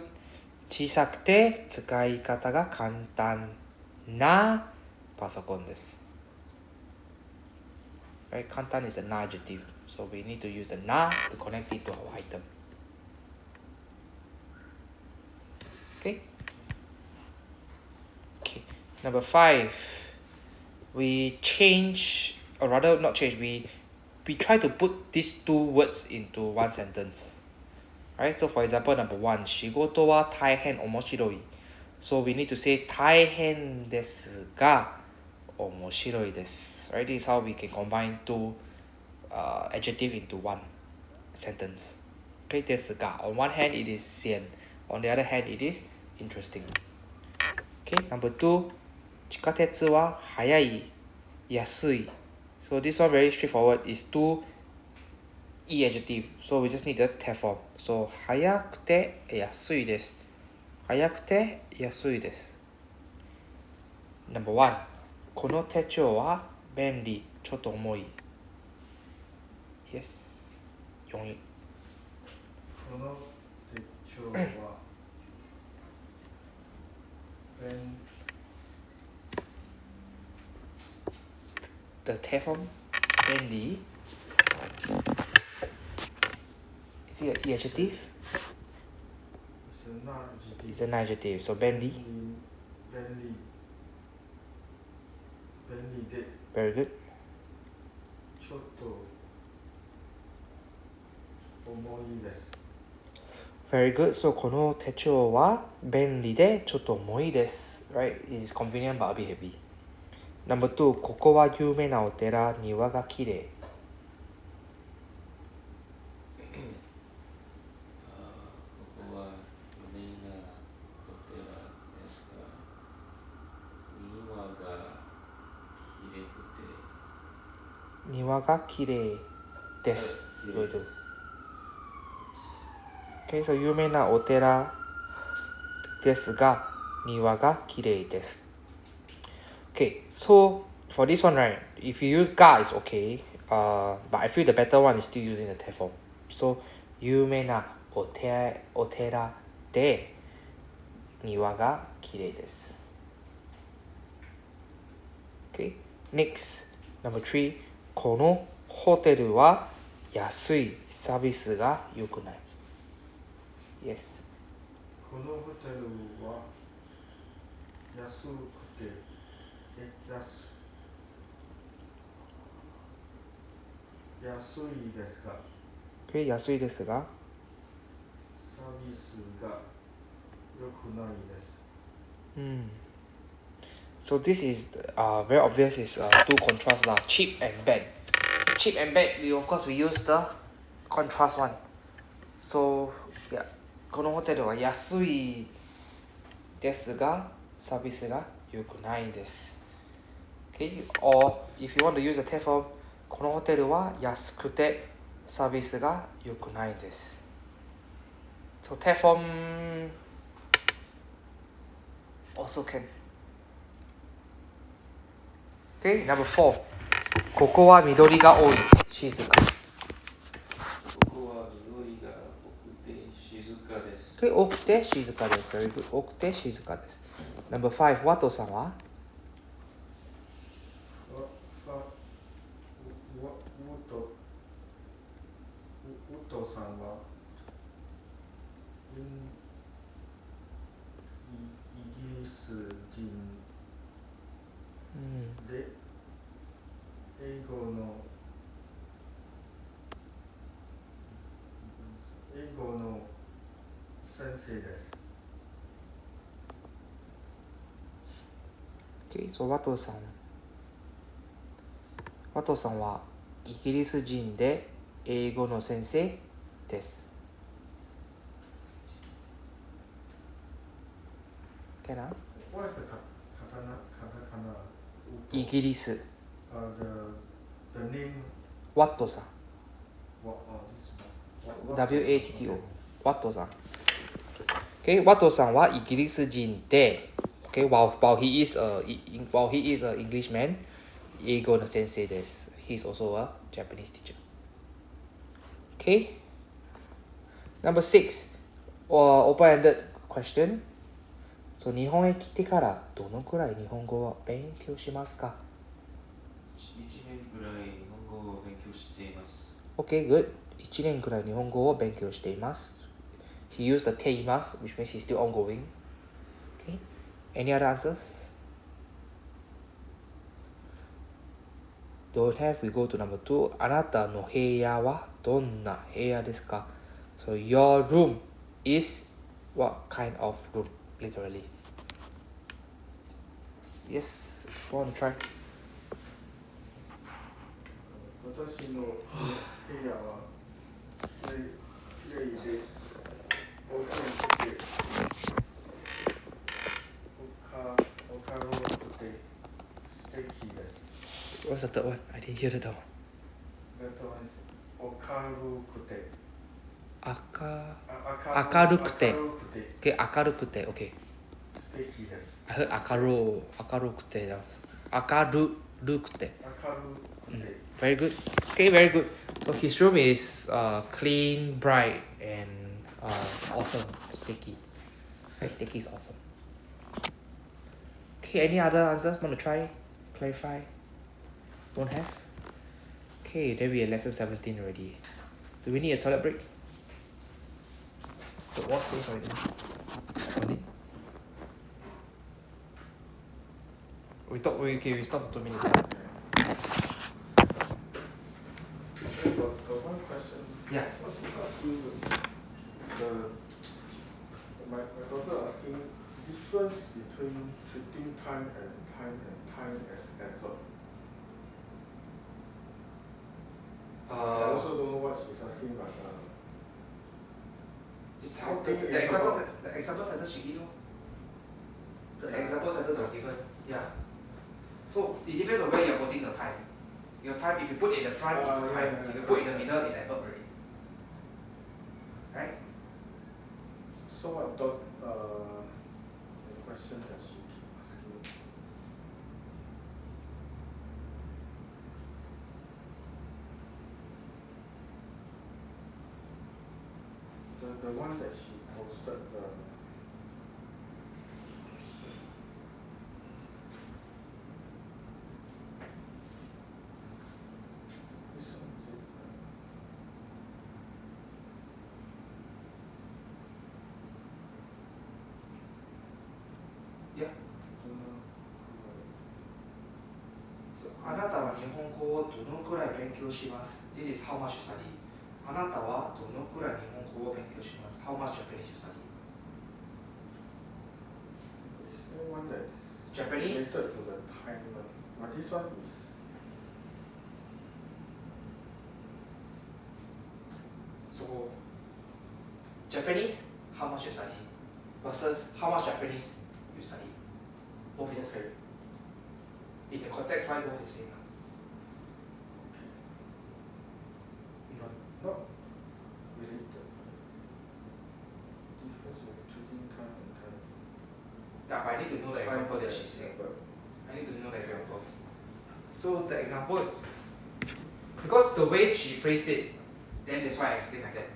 小さくて使い方が簡単なパソコンです。Right? 簡単 is an adjective. So we need to use the na to connect it to our item. Okay? Okay. Number 5. We change, or rather not change, we try to put these two words into one sentence. Right? So for example, number 1, 仕事は大変面白い. So we need to say 大変ですが omoshiroi desu. Right, this is how we can combine two adjective into one sentence. Okay, desu ga. On one hand, it is sian. On the other hand, it is interesting. Okay, number 2, 地下鉄は早い、安い. So this one very straightforward. It's two E adjective. So we just need the te form. So 早くて安いです。早くて安いです。Number 1. この手帳は便利、ちょっと重い。Yes. 4位。この手帳はThe te form, 便利. Is it an E adjective? It's an adjective. So 便利. 便利で Very good. ちょっと重いです。Very good. So この手帳は便利でちょっと重いです。Right? It is convenient but a bit heavy. Number 2. ここは有名なお寺、庭がきれい。ここは有名なお寺ですが、庭がきれくて。庭がきれいです。きれいです。Okay, so 有名なお寺ですが、庭がきれいです。Okay, so for this one, right, if you use ga, it's okay. But I feel the better one is still using the te form. So 有名なお寺で庭がきれいです。Okay, next, number 3. このホテルは安い、サービスが良くない。Yes. このホテルは安くて安いですが、Okay, 安いですが、サービスが良くないです。So this is very obvious is two contrast lah, cheap and bad. Cheap and bad, we of course we use the contrast one. So yeah, このホテルは安いですが、サービスが良くないです。Okay, or if you want to use the te form, このホテルは安くてサービスが良くないです。So te form also can. Okay, number 4. ここは緑が多い、静か。ここは緑が多くて静かです。Okay, 多くて静かです。Very good. 多くて静かです。Number 5. ワトさんはウトさんはイギリス人で英語の先生です。Okay, so ワトさんはイギリス人で英語の先生です。Okay, na? What is the katakana? イギリス。The name. ワットさん。This WATTO。ワットさん。Okay, ワトさんはイギリス人で、okay, while he is an Englishman, 英語の先生です。He is also a Japanese teacher. Okay. Number 6. Open-ended question. So 日本へ来てからどのくらい日本語を勉強しますか？ 1年くらい日本語を勉強しています。Okay, good. 1年くらい日本語を勉強しています。He used the ています which means he's still ongoing. Okay. Any other answers? Don't have. We go to number 2. あなたの部屋はどんな部屋ですか？ So your room is what kind of room? Literally. Yes. Go on, try. 私の部屋は綺麗でお天気で明るくて素敵です。 What's the third one? I didn't hear the third one. That one is 明るくて明るくて Okay, 明るくて Okay. 素敵です。 I heard 明るくて That was 明るくて Very good. Okay, very good. So his room is clean, bright, and awesome. Sticky. Very sticky is awesome. Okay, any other answers? Want to try? Clarify? Don't have? Okay, then we are lesson 17 already. Do we need a toilet break? The wash face already. No need? We stop for 2 minutes. Got one question. Yeah. I want to ask you is my daughter asking difference between treating time and time as effort. I also don't know what she's asking, but It's I think the example sentence she give. The example sentence was given. Yeah. So it depends on where you're putting the time. Your time, if you put it in the front, it's time. Yeah, If you put it in the middle, it's adverb already. Right? so I thought the question that she keep asking. The one that she posted question. This one is it? Yeah. So, あなたは日本語をどのくらい勉強します This is how much you study. あなたはどのくらい日本語を勉強します How much Japanese you study? Is there one that is Japanese? related to the time one? But this one is So, Japanese, how much you study versus how much Japanese you study. Both is the same. In the context, why both is same? not related. Difference between treating time and time. Yeah, but I need to know the example that she's saying. I need to know the example. So the example is because the way she phrased it, then that's why I explain like that.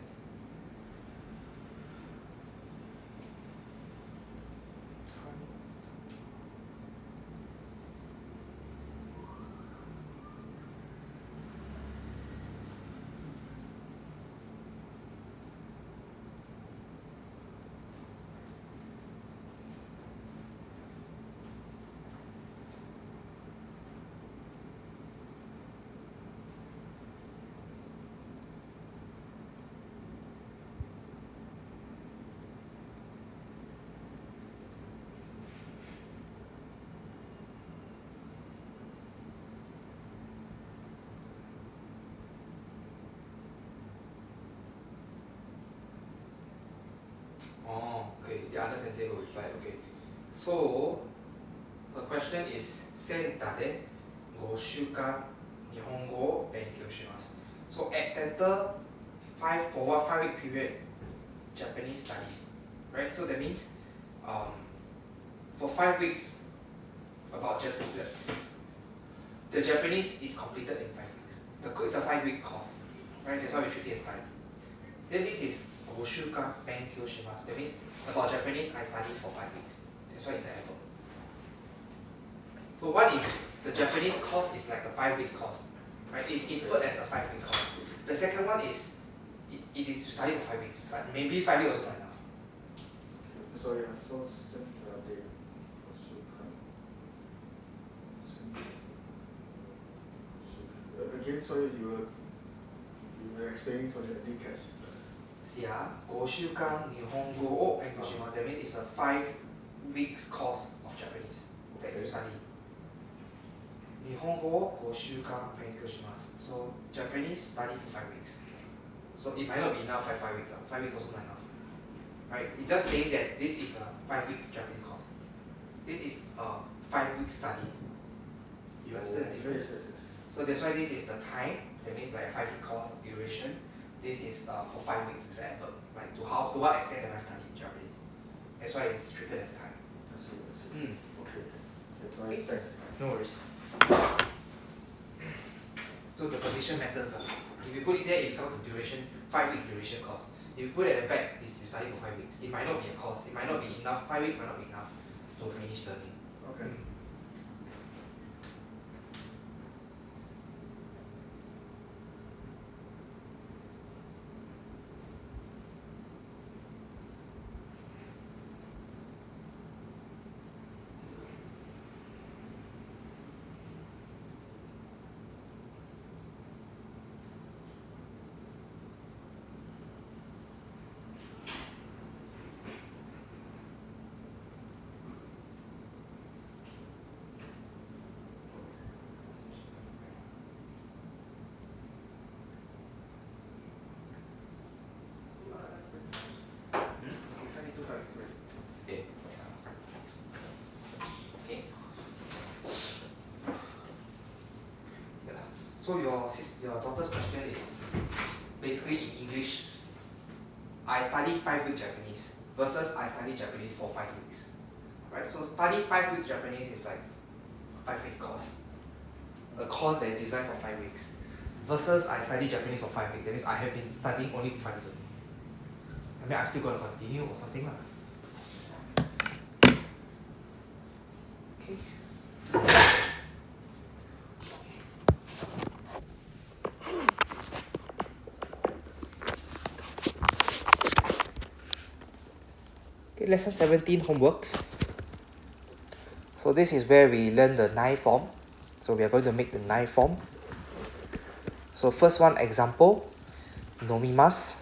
Oh, okay, it's the other sensei who replied, okay. So, the question is, センターで5週間日本語を勉強します。So, at center, for a 5-week period, Japanese study. Right? So that means, for 5 weeks, about Japanese, the Japanese is completed in 5 weeks. It's a 5-week course. Right? That's why we treat it as time. Then this is 5週間勉強します. That means about Japanese I studied for 5 weeks. That's why it's an effort. So what is the Japanese course is like a 5 weeks course. Right? It's inferred as a 5-week course. The second one is it is to study for 5 weeks, but maybe 5 weeks also not enough. So yeah, so they again, sorry, you were explaining something I didn't catch. See, 5週間日本語を勉強します. That means it's a 5 weeks course of Japanese that you study. 日本語を5週間勉強します. So Japanese study for 5 weeks. So it might not be enough 5 weeks. 5 weeks also not enough. Right? It's just saying that this is a 5 weeks Japanese course. This is a 5 week study. You understand the difference? Yes. So that's why this is the time. That means like a 5 week course duration. This is for 5 weeks. It's an effort. Like to what extent am I studying Japanese? That's why it's treated as time. I see. Okay. Right, thanks. No worries. So the position matters. If you put it there, it becomes a duration, 5 weeks duration course. If you put it at the back, it's you study for 5 weeks. It might not be a course. It might not be enough. 5 weeks might not be enough to finish learning. Okay. Okay. Okay. Yeah. So your daughter's question is basically in English. I study 5 week Japanese versus I study Japanese for 5 weeks. Right? So study 5 weeks Japanese is like a 5 weeks course. A course that is designed for 5 weeks. Versus I study Japanese for 5 weeks. That means I have been studying only for 5 weeks only. I mean, I'm still going to continue or something like that. Okay. Okay, lesson 17 homework. So this is where we learn the nine form. So we are going to make the nine form. So first one example. Nomimasu.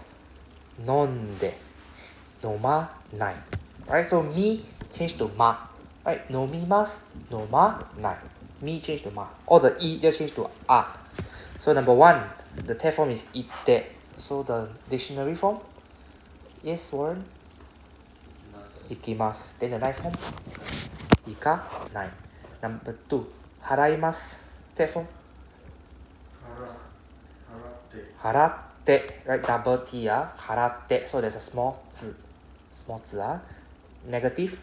Nonde. Nomanai. Right, so mi change to ma. Right, nomimasu, nomanai. Mi change to ma. All the i just change to a. So number one, the text form is ite. So the dictionary form? Yes, Warren? Ikimasu. Then the knife form? Ikanai. Number two, haraimasu. Text form? Harate. Right, double T, harate. So there's a small zi. Small zi, Negative?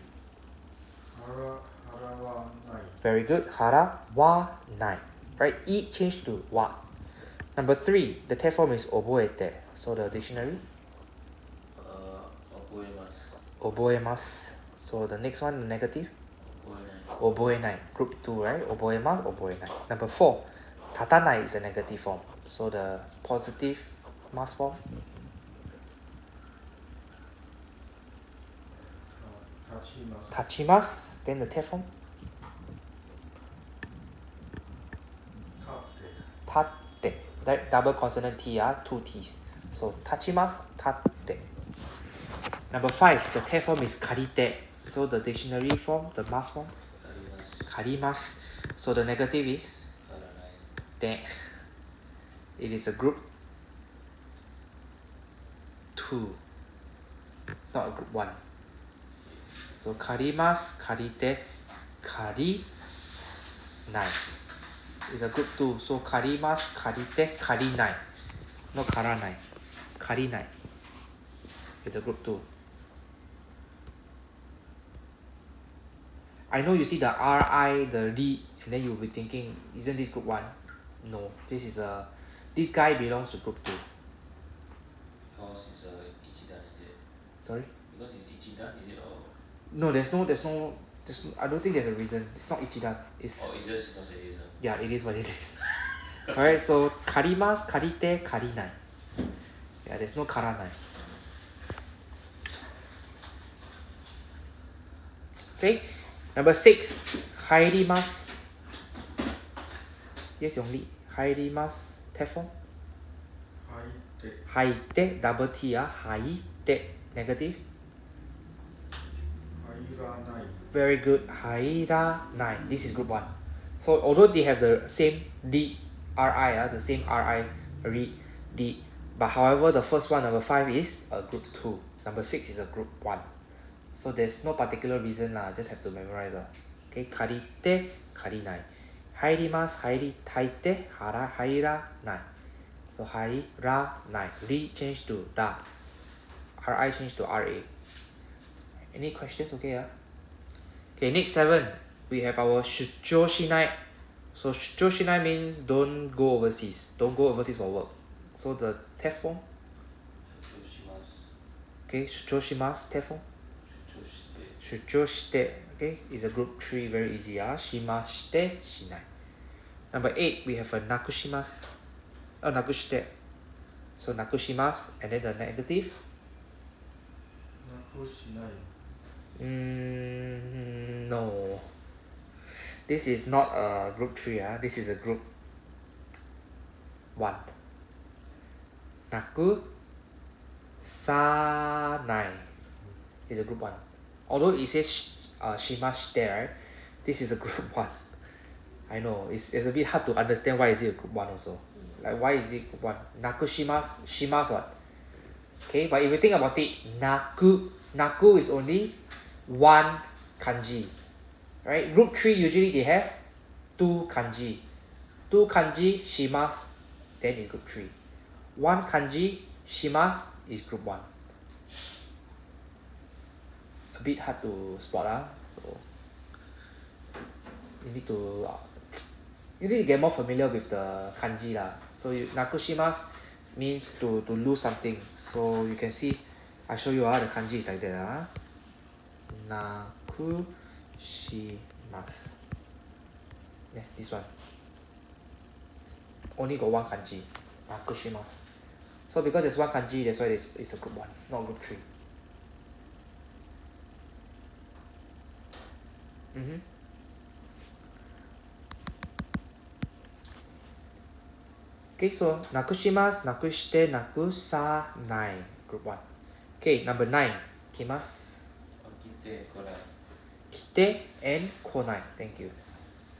Very good. Hara wa nai. Right, I change to wa. Number three, the text form is oboete. So the dictionary? Oboemasu. So the next one, the negative? Oboenai. Group 2, right? Oboemasu, oboenai. Number four, tatanai is a negative form. So the positive mas form? Tachimasu. Then the text form? Tate. That double consonant T, 2 T's. So tachimasu, tate. Number five, the text form is karite. So the dictionary form, the mas form? Karimasu. So the negative is? Te. It is a group 2, not a group 1. So karimasu, karite, karinai. It's a group 2. So karimasu, karite, karinai. Not karanai. Karinai. It's a group 2. I know you see the RI, the D, and then you'll be thinking, isn't this group 1? No, this guy belongs to group 2. Because it's Ichidan, is it? Sorry? Because it's Ichidan, is it? Or No, there's no, I don't think there's a reason. It's not Ichidan. It's just not a reason. Yeah, it is what it is. Alright, so karimasu, karite, karinai. Yeah, there's no karanai. Okay, number 6, hairimasu. Yes, Yongli. Hairimasu. Text form? Haite, double T, haite. Negative? Very good. Hairanai. This is group 1. So although they have the same DRI, the same RI ri, di. But however, the first one, number 5, is a group 2. Number 6 is a group 1. So there's no particular reason lah, just have to memorize lah. Okay, karite, karinai. Hairimasu, hairitaite, hairanai. So hairanai. Ri change to ra. Ri change to ra. Any questions? Okay, okay, next 7. We have our shuchou shinai. So shuchou shinai means don't go overseas. Don't go overseas for work. So the TEF form. Okay, shuchou shimasu, TEF form. Shuchou shite. Okay, it's a group 3, very easy. Shimashite, shinai. Number 8, we have a nakushimasu. Nakushite. So nakushimasu, and then the negative. Nakushinai. No. This is not a group 3. This is a group 1. Naku sanai is a group 1. Although it says shimashite, right? This is a group 1. I know, it's a bit hard to understand why is it a group 1 also. Like, why is it group 1? Nakushimasu, shimasu what? Okay, but if you think about it, naku is only 1 kanji. Right? Group 3 usually they have 2 kanji. 2 kanji, shimasu, then is group 3. 1 kanji, shimasu, is group 1. A bit hard to spot, so you need to get more familiar with the kanji lah. So nakushimasu means to lose something. So you can see, I show you the kanji is like that. Nakushimasu. Yeah, this one. Only got 1 kanji. Nakushimasu. So because there's 1 kanji, that's why it's a group 1, not group 3. Okay, so nakushimasu, nakushite, nakusanai, group 1. Okay, number 9, kimasu. Kite and konai. Thank you.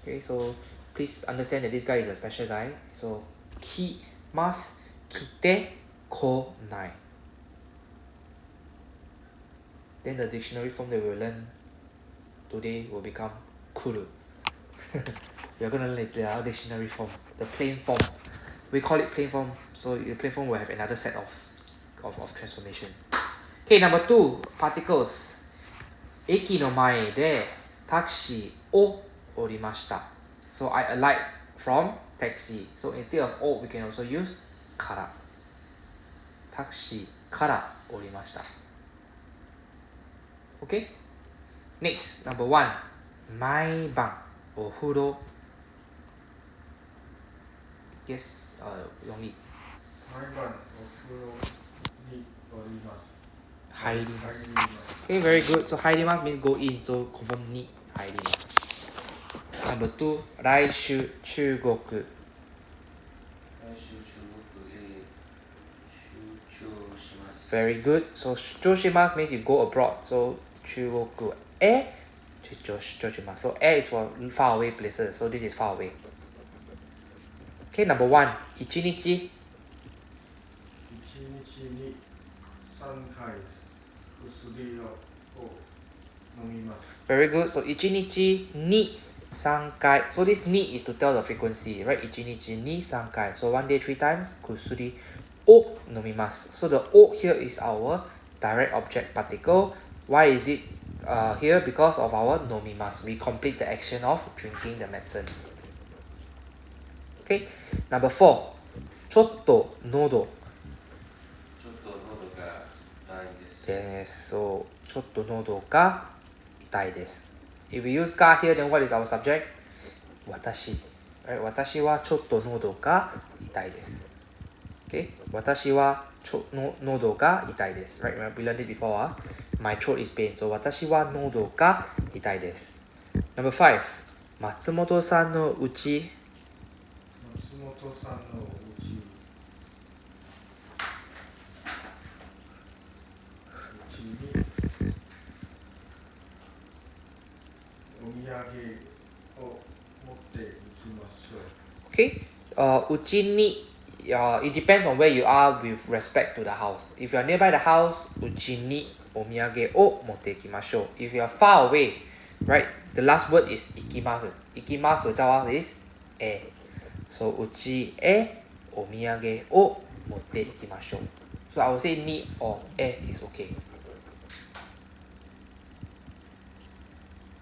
Okay, so please understand that this guy is a special guy. So kimasu, kite, konai. Then the dictionary form that we will learn today will become kuru. You're gonna learn later our dictionary form, the plain form. We call it plain form, so the plain form will have another set of transformation. Okay, number 2, particles. Eki no mae de taxi o orimashita. So I alight from taxi. So instead of o, we can also use kara. Taxi kara orimashita. Okay? Next, number 1, maiban ofuro. Yes, Yongli. Maiban ofuro ni orimasu. Hairimasu. Okay, very good. So hairimasu means go in. So confirm ni hairimasu. Number 2, raishu chugoku. Very good. So chūchōshimasu means you go abroad. So chugoku e chūchōshimasu. So e is for far away places. So this is far away. Okay, number 1, ichinichi. Ichinichi ni 3 回薬を飲みます。 Very good. So ichinichi ni 3回. So this ni is to tell the frequency, right? Ichinichi ni 3回. So 1 day 3 times. Kusuri o nomimasu. So the o here is our direct object particle. Why is it here? Because of our nomimasu. We complete the action of drinking the medicine. Okay. Number 4, chotto nodo. Yes. So ちょっと喉が痛いです。If we use ga here, then what is our subject? 私。Right? 私はちょっと喉が痛いです。Okay? 私は喉が痛いです。Right? We learned this before. My throat is pain. So 私は喉が痛いです。Number 5. 松本さんのうち。松本さんのうち。にお土産を持っていきましょう。Okay? うちに it depends on where you are with respect to the house. If you are nearby the house, uchi ni omiyage o motte ikimashou. If you are far away, right, the last word is ikimasu. Ikimasu without us is e. So uchi e omiyage o motte ikimashou. So I would say ni or e is okay.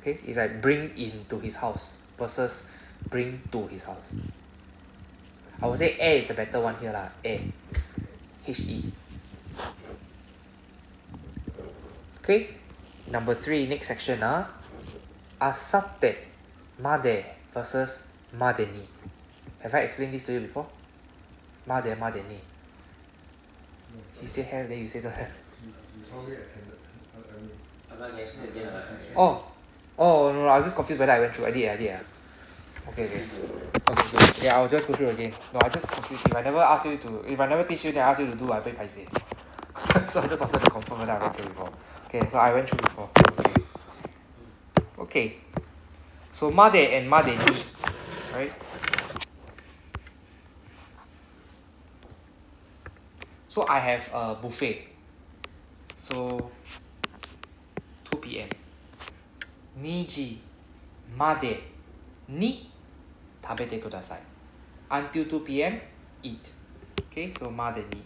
Okay, it's like bring into his house versus bring to his house. I would say is the better one here lah. He. Okay, number 3, next section. Asatte made versus made ni. Have I explained this to you before? Made ni. He say have, then you say don't have. He probably attended. I'm not going to explain again. Oh no, I was just confused whether I went through. I did. Okay, good. Yeah, I'll just go through again. No, I just confused. If I never teach you, then I ask you to do, I very paiseh. So I just wanted to confirm whether I went through before. Okay, so I went through before. Okay. So made and made ni, right? So I have a buffet. So 2 p.m. 2時までに食べてください. Until 2 p.m. eat. Okay, so までに.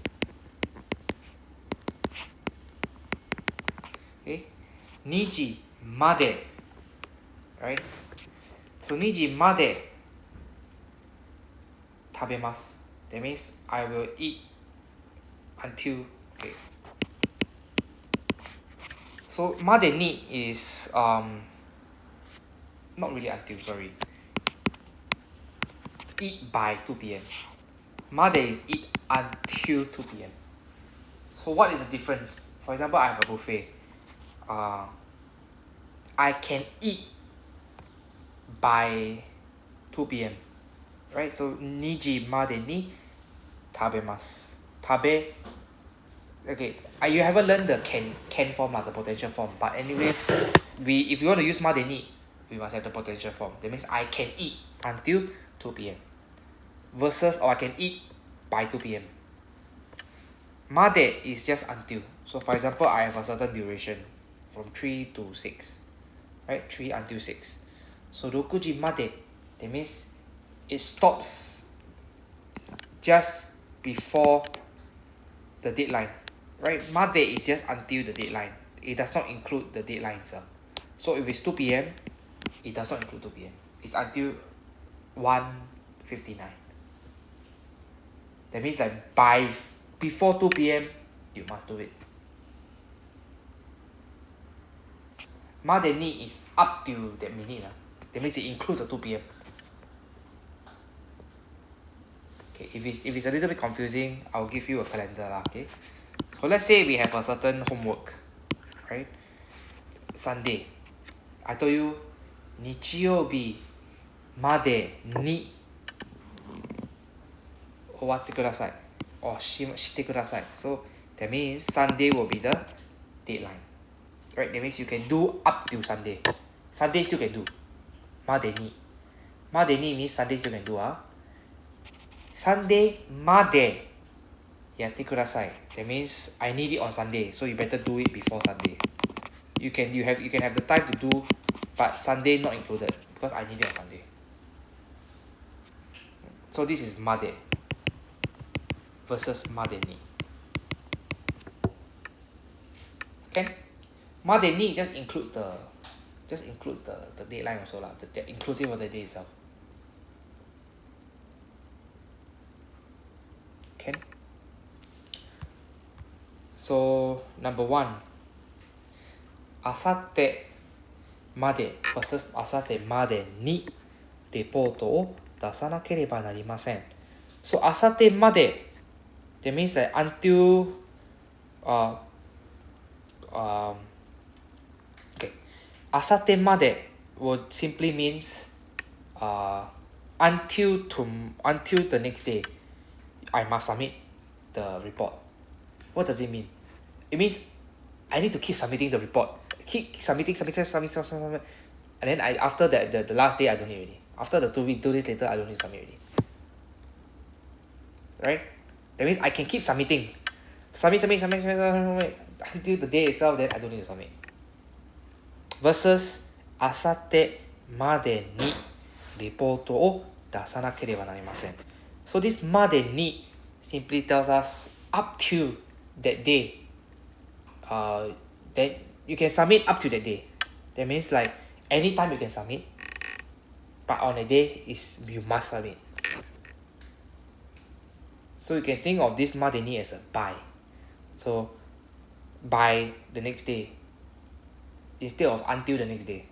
Okay, 2時まで. Right? So 2時まで食べます. That means I will eat until. Okay. So までに is not really until, sorry. Eat by 2 p.m. Made is eat until 2 p.m. So what is the difference? For example, I have a buffet. I can eat by 2 p.m. Right? So 2時までに食べます. Okay, you haven't learned the can form, the potential form. But anyways, if you want to use までに, we must have the potential form. That means I can eat until 2 p.m. versus or I can eat by 2 p.m. Made is just until. So for example, I have a certain duration from 3 to 6. Right? 3 until 6. So 6時まで, that means it stops just before the deadline. Right? Made is just until the deadline. It does not include the deadline itself. So if it's 2 p.m, it does not include 2 p.m. It's until 1:59. That means like before 2 p.m, you must do it. Made ni is up till that minute. That means it includes the 2 p.m. Okay, if it's a little bit confusing, I'll give you a calendar lah. Okay, so let's say we have a certain homework, right? Sunday, I told you 日曜日までに終わってください or してください. So that means Sunday will be the deadline. Right? That means you can do up till Sunday. Sunday still can do. までに means Sunday still can do. Sunday までやってください. That means I need it on Sunday. So you better do it before Sunday. You can have the time to do, but Sunday not included because I need it on Sunday. So this is made versus made ni. Okay? Made ni just includes the deadline also lah, the inclusive of the day itself. Okay? So number 1, あさってまで versus あさってまでにレポートを出さなければなりません. So あさってまで that means that until okay, あさってまで would simply means until the next day I must submit the report. What does it mean? It means I need to keep submitting the report. Keep submitting. And then after the last day I don't need already. After the 2 days later I don't need to submit already. right? That means I can keep submitting. Submit until the day itself, then I don't need to submit. Versus 明後日までにレポートを出さなければなりません。So this までに simply tells us up to that day. Then you can submit up to that day. That means like anytime you can submit, but on a day is you must submit. So you can think of this までに as a by. So by the next day instead of until the next day.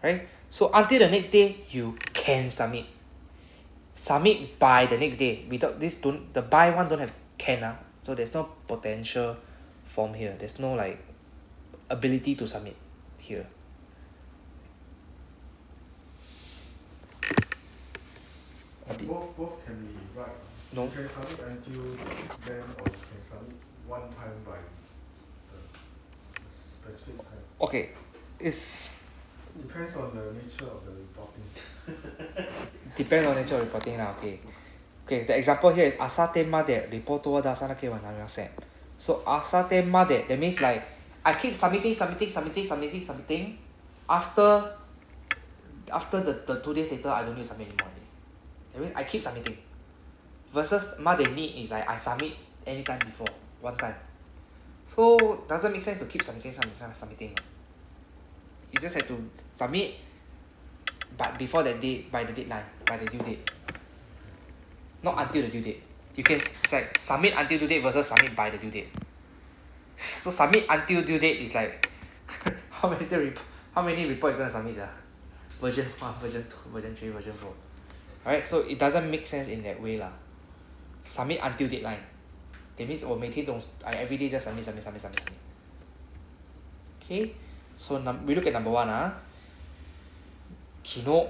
Right? So until the next day you can submit. Submit by the next day. Without this the by one don't have can, so there's no potential form here. There's no like ability to submit here. Both can be right. No. You can submit until then, or you can submit one time by the specific time. Okay. It's Depends on the nature of the reporting. depends on nature of reporting now. Okay. Okay, the example here is 明後日までレポートを出さなければなりません。So 明後日まで that means like I keep submitting. After the 2 days later, I don't need to submit anymore. That means I keep submitting. Versus までに is like I submit anytime before, one time. So doesn't make sense to keep submitting. You just have to submit, but before that date, by the deadline, by the due date. Not until the due date. You can like submit until due date versus submit by the due date. So submit until due date is like how many report you gonna submit? Version 1, version 2, version 3, version 4. Alright, so it doesn't make sense in that way lah. Submit until deadline. That means I everyday just submit. Okay, so we look at number 1. 昨日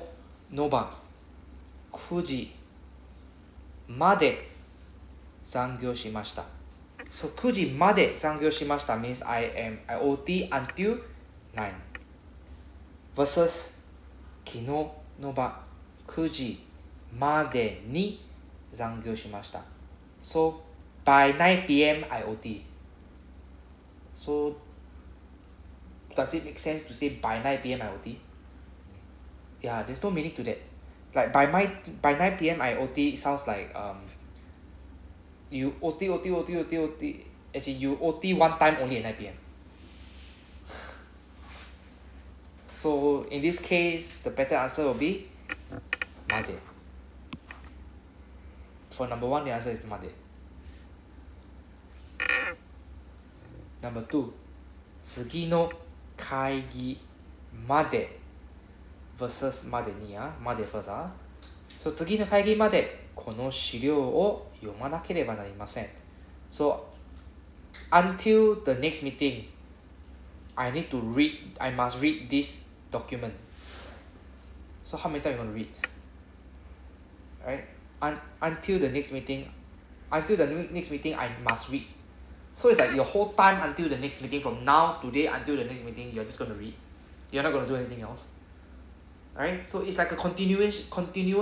の晩9時まで残業しました。So 9時まで残業しました means I OT until 9 versus 昨日の晩9時までに残業しました。So by 9 p.m. I OT. So does it make sense to say by 9 p.m. I OT? Yeah, there's no meaning to that. Like by 9 p.m. I OT, it sounds like you OT as in you OT one time only at 9 p.m. So in this case, the better answer will be まで. For number 1, the answer is まで. Number 2, 次の会議まで versus までにまで first So 次の会議までこの資料を読まなければなりません。So until the next meeting, I must read this document. So how many times you going to read? Right? Until the next meeting, I must read. So it's like your whole time until the next meeting, from now, today, until the next meeting, you're just going to read. You're not going to do anything else. Alright? So it's like a continuous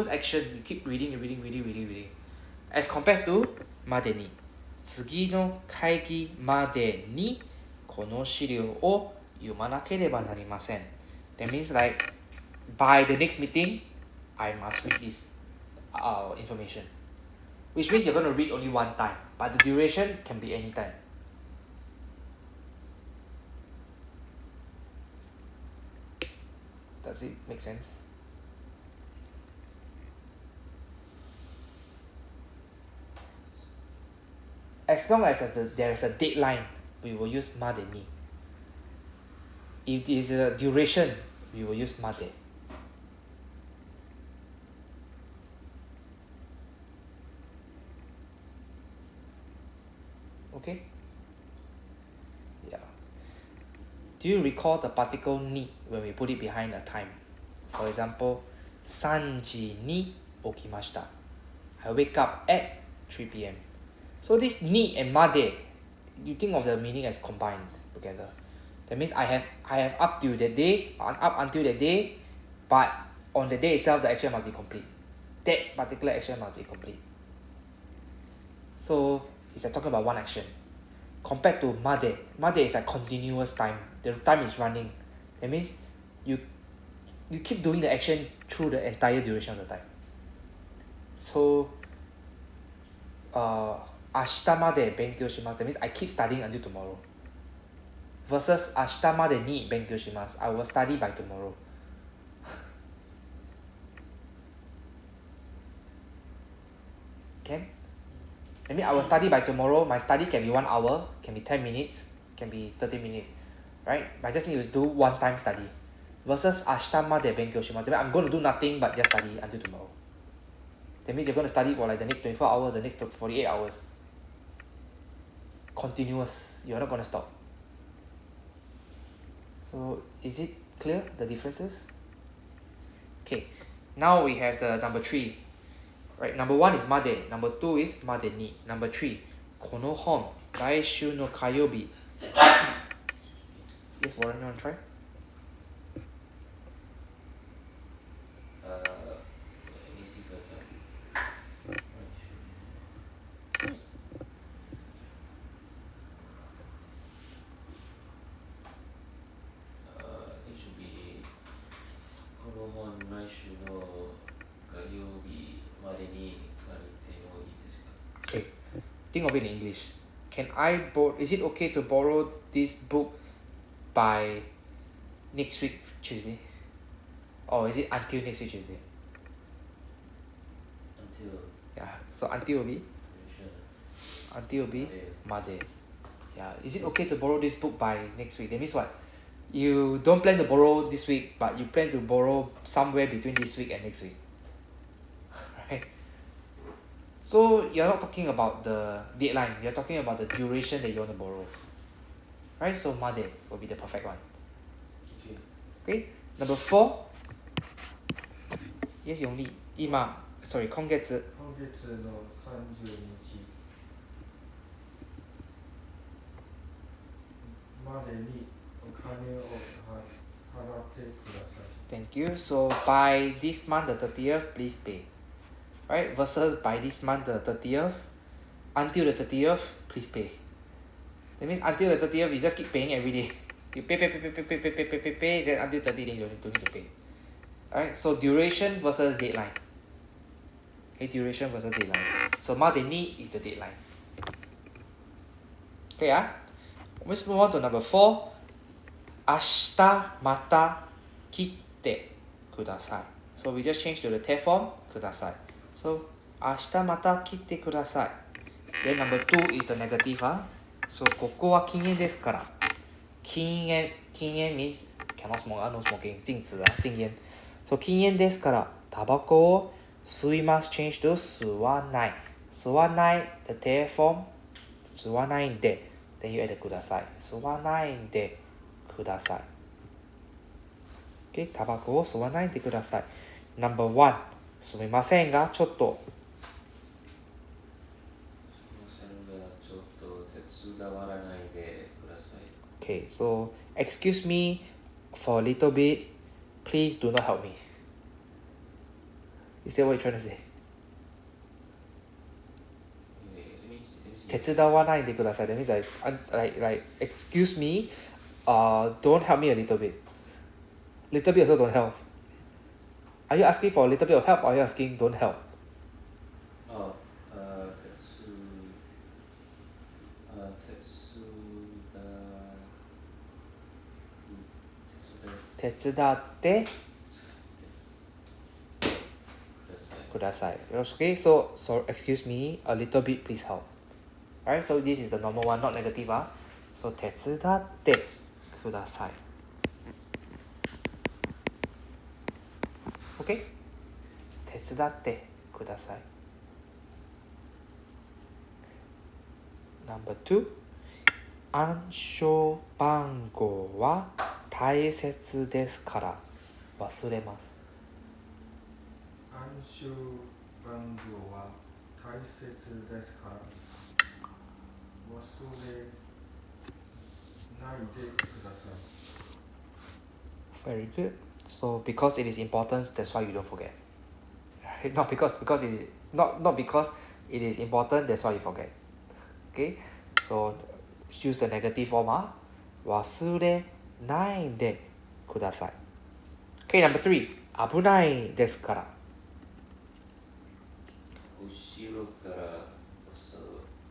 action. You keep reading. As compared to までに。次の会議までにこの資料を読まなければなりません。That means like by the next meeting, I must read this information. Which means you're going to read only one time, but the duration can be any time. Does it make sense? As long as there is a deadline, we will use までに. If it is a duration, we will use まで. Okay? Yeah. Do you recall the particle に when we put it behind a time? For example, 3時に起きました. I wake up at 3 p.m. So this に and まで, you think of the meaning as combined together. That means I have up till that day, up until that day, but on the day itself the action must be complete. That particular action must be complete. So it's like talking about one action. Compared to made. Made is like continuous time. The time is running. That means you keep doing the action through the entire duration of the time. So 明日まで勉強します That means I keep studying until tomorrow. Versus 明日までに勉強します I will study by tomorrow. Can? I mean I will study by tomorrow. My study can be 1 hour, can be 10 minutes, can be 30 minutes. Right? I just need to do one time study. Versus 明日まで勉強します That means I'm going to do nothing but just study until tomorrow. That means you're going to study for like the next 24 hours, the next 48 hours. Continuous. You're not going to stop. So is it clear, the differences? Okay. Now we have the number 3. Right, number 1 is made. Number 2 is made ni. Number 3. この本、来週の火曜日。Yes, Warren, you want to try? Let me see first. I think should be この本来週の火曜日までに借りてもいいですか? Okay. Think of it in English. Can I is it okay to borrow this book by next week Tuesday? Or is it until next week Tuesday? Until. Yeah. So until will be? Sure. Until will be Made. Yeah. Is it okay to borrow this book by next week? That means what? You don't plan to borrow this week, but you plan to borrow somewhere between this week and next week. Right? So you're not talking about the deadline, you're talking about the duration that you want to borrow. Right? So Made will be the perfect one. Okay. Okay? Number 4. Yes, Yongli. 今 sorry, 今月今月の30日までにお金を払ってください。 Thank you. So by this month the 30th, please pay. Right? Versus by this month the 30th, until the 30th, please pay. That means until the 30th, you just keep paying every day. You pay, then until 30 days you don't need to pay. Alright? So duration versus deadline. Okay, duration versus deadline. So Made ni is the deadline. Okay, let's move on to number 4. 明日また来てください So we just change to the te form ください So 明日また来てください Then number 2 is the negative So ここは禁煙ですから禁煙 means cannot smoke no smoking 禁止禁煙 So 禁煙ですからタバコを吸います change to 吸わない吸わない the te form 吸わないんで Then you add ください吸わないんでください Okay, タバコを吸わないでください Number 1すみませんがちょっとすみませんがちょっと手伝わないでください Okay, so excuse me for a little bit Please do not help me Is that what you're trying to say? 手伝わないでください That means like excuse me don't help me a little bit Little bit also don't help Are you asking for a little bit of help or are you asking don't help? Tetsu 手伝ってください Okay, so excuse me a little bit please help Alright, so this is the normal one, not negative So 手伝ってください Okay? 手伝ってください Number 2暗証番号は大切ですから忘れます暗証番号は大切ですから忘れないでください Very good. So because it is important, that's why you don't forget. Right? Not because it is not because It is important, that's why you forget. Okay, so use the negative form. 忘れないでください。Okay, number 3. 危ないですから。後ろから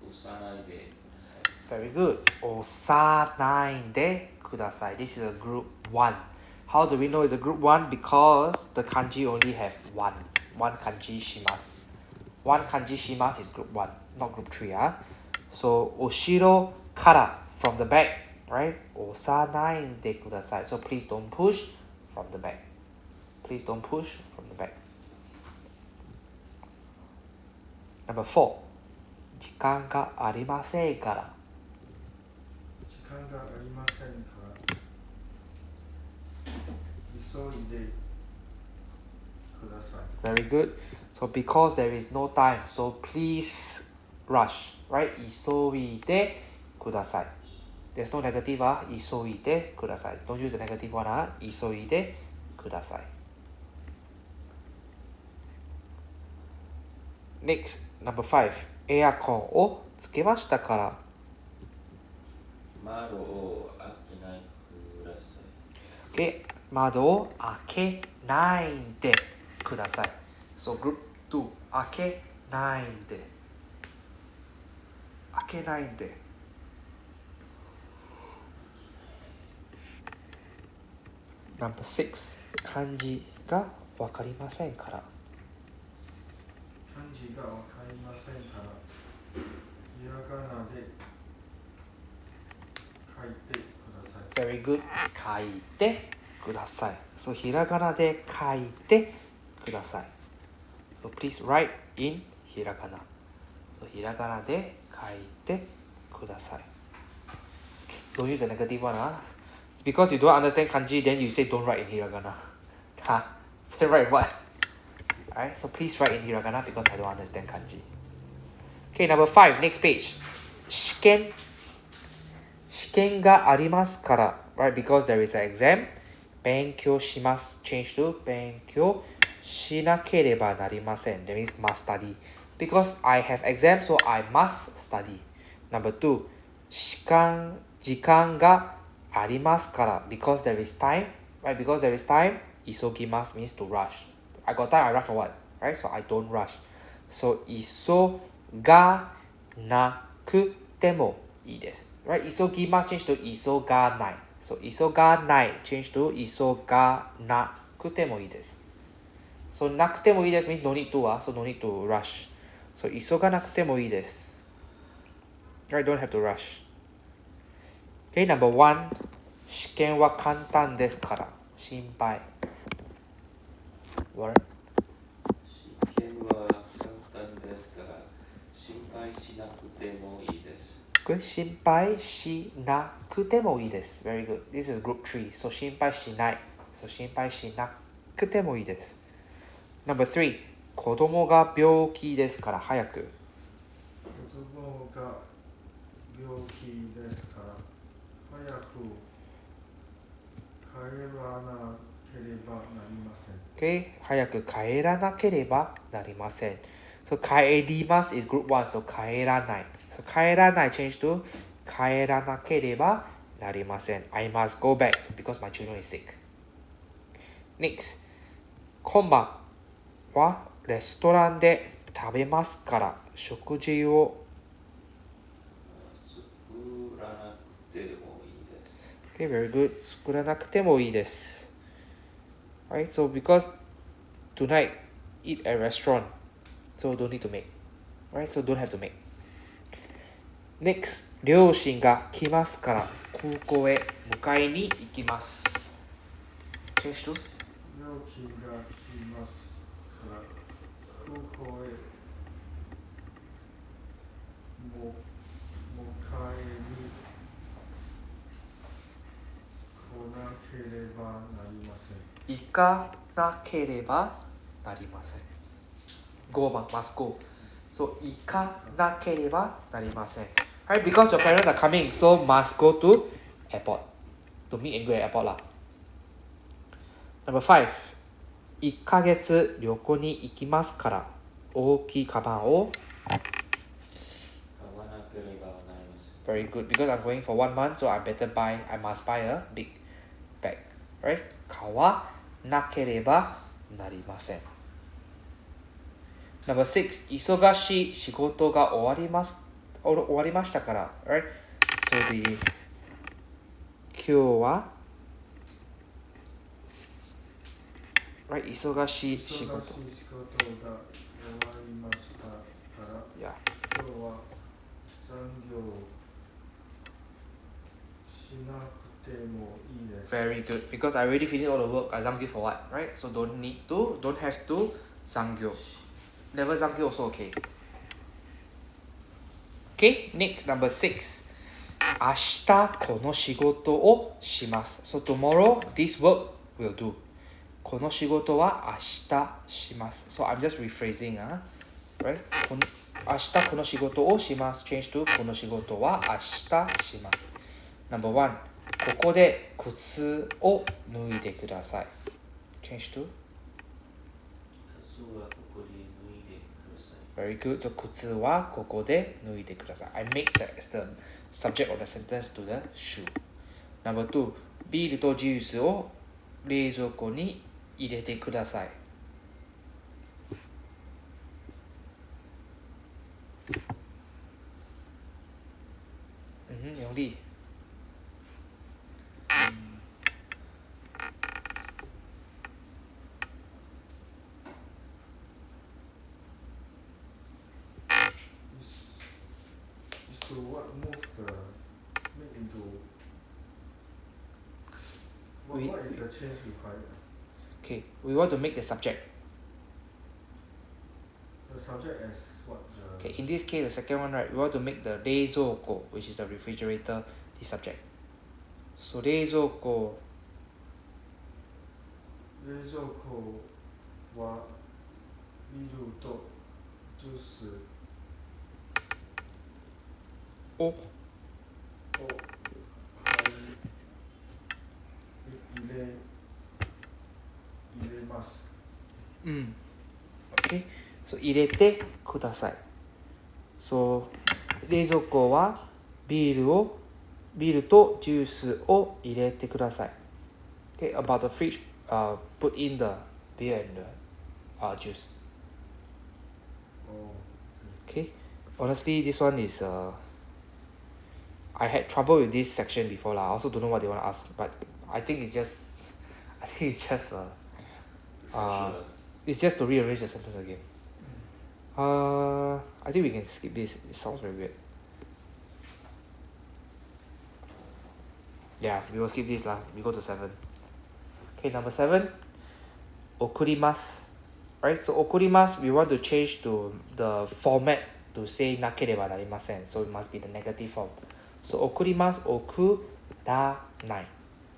押さないでください。Very good. 押さないでください. This is a group 1. How do we know it's a group 1? Because the kanji only have one kanji shimasu. One kanji shimasu is group 1, not group 3. So, 後ろから from the back, right? 押さないでください. So, please don't push from the back. Please don't push from the back. Number 4. 時間がありませんから。時間がありませんから急いでください。 Very good. So because there is no time, so please rush, right? 急いでください. There's no negative. 急いでください. Don't use the negative one. 急いでください. Next, number 5. エアコンをつけましたから。窓を開けないでください。で、窓を開けないでください。So group 2. 開けないで。開けないで。Number 6. 漢字がわかりませんから。漢字がわかりませんから、ひらがなで書いてください。 Very good. 書いてください。So ひらがなで書いてください。So please write in ひらがな。So ひらがなで書いてください。Don't use the negative one. It's because you don't understand kanji, then you say don't write in hiragana. Say write what? Alright, so please write in hiragana because I don't understand kanji. Okay, number 5, next page. 試験がありますから。Right, because there is an exam. 勉強します change to 勉強しなければなりません. That means must study. Because I have exam, so I must study. Number 2, 時間がありますから。Because there is time. Right, because there is time, 急ぎます means to rush. I got time, I rush or what? Right, so I don't rush. So 急がなくてもいいです。Right, 急ぎます change to 急がない。So 急がない change to 急がなくてもいいです。So なくてもいいです means no need to. So no need to rush. So 急がなくてもいいです。Right, don't have to rush. Okay, number 1. 試験は簡単ですから。心配。What? 試験は簡単ですから心配しなくてもいいです。Good. 心配しなくてもいいです。Very good. This is group 3. So 心配しない。So 心配しなくてもいいです。Number 3. 子供が病気ですから早く。子供が病気ですから早く帰らなければなりません。Okay. 早く帰らなければなりません。So 帰ります is group 1. So 帰らない。So 帰らない change to 帰らなければなりません。I must go back because my children is sick. Next. 今晩はレストランで食べますから食事を作らなくてもいいです。Okay, very good. 作らなくてもいいです。Right, so because tonight eat at restaurant, so don't need to make. Right, so don't have to make. Next, 両親が来ますから空港へ迎えに行きます。Change to? 両親が来ますから空港へ迎えに来なければなりません。行かなければなりません。Go must go. So 行かなければなりません。Right, because your parents are coming, so must go to airport. To meet and go at airport 啦。Number 5. 1ヶ月旅行に行きますから大きいカバンを Very good, because I'm going for 1 month, so I must buy a big bag. Right? 買わなければなりません。Number 6、忙しい仕事が終わりましたから。Right? So the 今日は Right? 忙しい仕事。忙しい仕事が終わりましたから、 Yeah. 今日は残業しなくてもいいです。 Very good. Because I already finished all the work. I 残業 for what? Right? So don't have to 残業. Never 残業 also okay. Okay, next, number 6. 明日この仕事をします。So tomorrow, this work will do. この仕事は明日します。So I'm just rephrasing, right? 明日この仕事をします。Change to この仕事は明日します。Number 1、ここで靴を脱いでください。Change to? Very good. So 靴はここで脱いでください。I make that as the subject of the sentence to the shoe. Number 2、ビールとジュースを冷蔵庫に入れてください。用力。So what move the make into what is the change required? Okay, we want to make the subject. The subject as what? Okay, in this case, the second one, right, we want to make the 冷蔵庫, which is the refrigerator, the subject. So 冷蔵庫はビールとジュースを入れます。Okay, so 入れてください。So 冷蔵庫はビールとジュースを入れてください。Okay, about the fridge, put in the beer and the juice. Okay, honestly, this one is I had trouble with this section before lah. I also don't know what they want to ask, but I think it's just to rearrange the sentence again. I think we can skip this. It sounds very weird. Yeah, we will skip this lah. We go to 7. Okay, number 7. 送ります. Right, so 送ります, we want to change to the format to say なければなりません. So it must be the negative form. So 送ります, 送らない.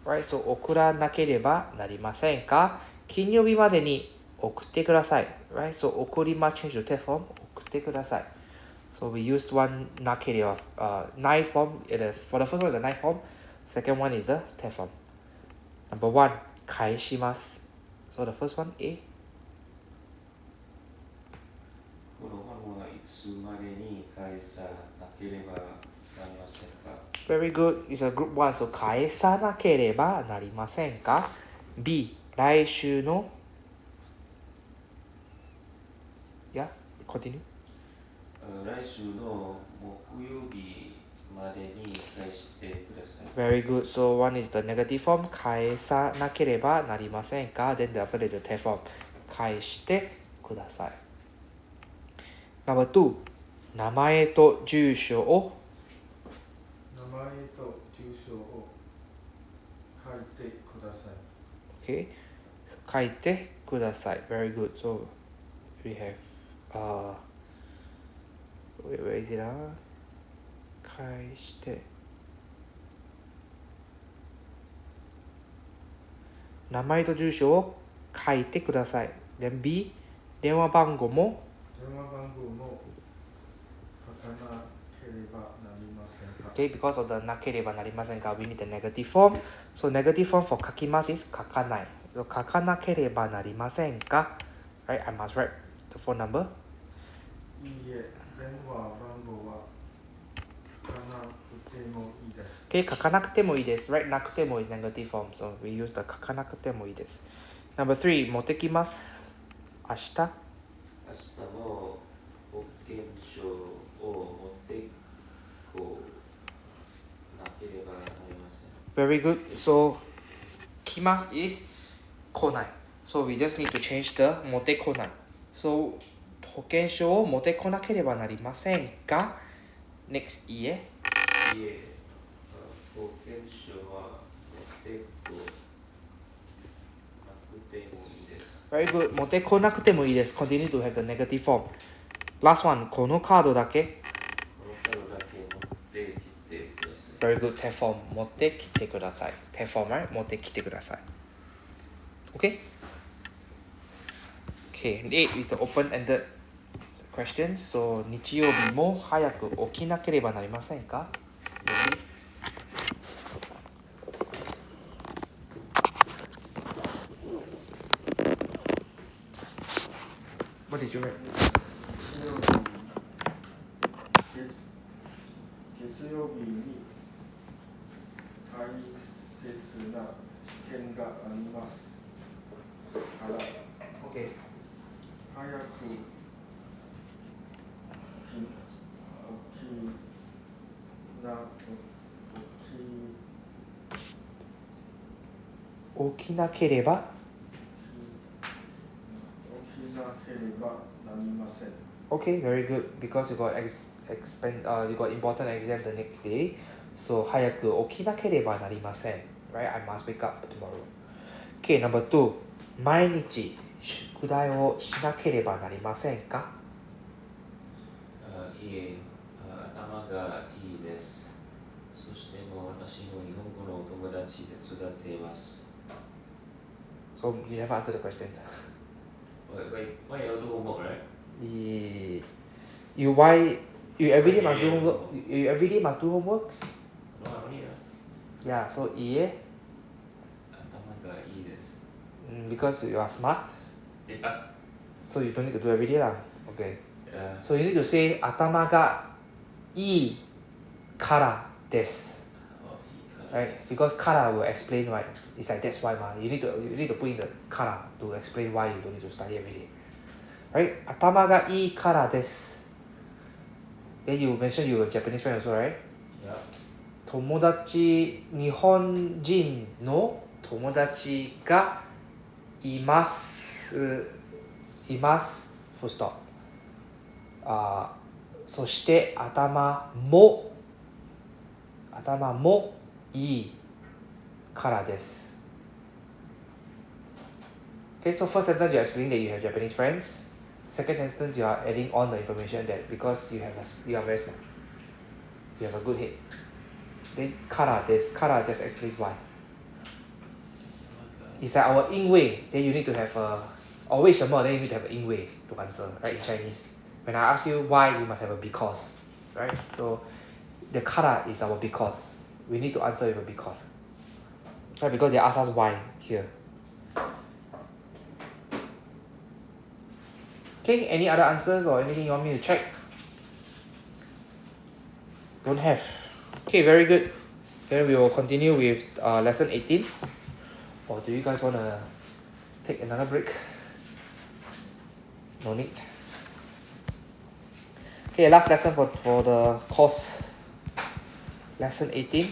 Right, so 送らなければなりませんか? 金曜日までに送ってください. Right, so 送ります change to that form, 送ってください. So we used one なければ, ない form. For the first one is the ない form. Second one is the that form. Number 1, 返します. So the first one, A. Very good. It's a group 1. So 返さなければなりませんか? B. 来週の Yeah, continue. 来週の木曜日までに返してください。Very good. So one is the negative form. 返さなければなりませんか? Then after that is the that form. 返してください。Number 2. 名前と住所を書いてください。Okay. 書いてください。Very good. So we have where is it? 返して名前と住所を書いてください。Then B. 電話番号も書かなければなりませんか? Okay, because of the なければなりませんか, we need the negative form. So negative form for 書きます is 書かない。So 書かなければなりませんか? Right, I must write the phone number. いいえ。電話番号は書かなくてもいいです。 Okay, 書かなくてもいいです。Right? なくても is negative form, so we use the 書かなくてもいいです。Number 3、持ってきます。明日。明日も保険証を持ってこなければなりません。 Very good. So, 来ます is 来ない。So, we just need to change the 持ってこない。So, 保険証を持ってこなければなりませんか ?Next, いいえ。いえ、保険証は持ってこなくてもいいです。 Very good. 持ってこなくてもいいです。Continue to have the negative form. Last one. このカードだけ。このカードだけ持ってきてください。 Very good. 手フォーム。持ってきてください。手フォーム、right? 持ってきてください。Okay? Okay. 8 is the open-ended question. So, 日曜日も早く起きなければなりませんか Ready? What did you write? 月曜日に大切な試験がありますから Okay. 早く起きなければなりません。 Okay, very good. Because you got you got important exam the next day. So 早く起きなければなりません。Right? I must wake up tomorrow. Okay, number 2. 毎日宿題をしなければなりませんかいえ、頭がいいです。そしてもう私も日本語のお友達手伝っています。 So you never answered the question. Wait, why you do homework, right? You why you everyday must do homework? You everyday must do homework? No, I don't need Yeah, so いいえ。頭がいいです。Because you are smart. Yeah. So you don't need to do everyday lah. Okay. Yeah. So you need to say 頭がいいからです。Right? Because から will explain why. It's like that's why ma. You need to put in the から to explain why you don't need to study every day. Right? 頭がいいからです。Then you mentioned you were a Japanese friend also, right? Yeah. 友達、日本人の友達がいます。います。full stop. そして頭もいいからです。Okay, so first sentence you're explaining that you have Japanese friends. Second sentence you are adding on the information that because you are very smart. You have a good head. Then からです。から just explains why. It's like our 因为 then you need to have a or 为什么 then you need to have a 因为 to answer, right, in Chinese. When I ask you why, you must have a because, right? So the から is our because. We need to answer with a because. Right, because they ask us why here. Okay, any other answers or anything you want me to check? Don't have. Okay, very good. Then we will continue with lesson 18. Or do you guys want to take another break? No need. Okay, last lesson for the course. Lesson 18.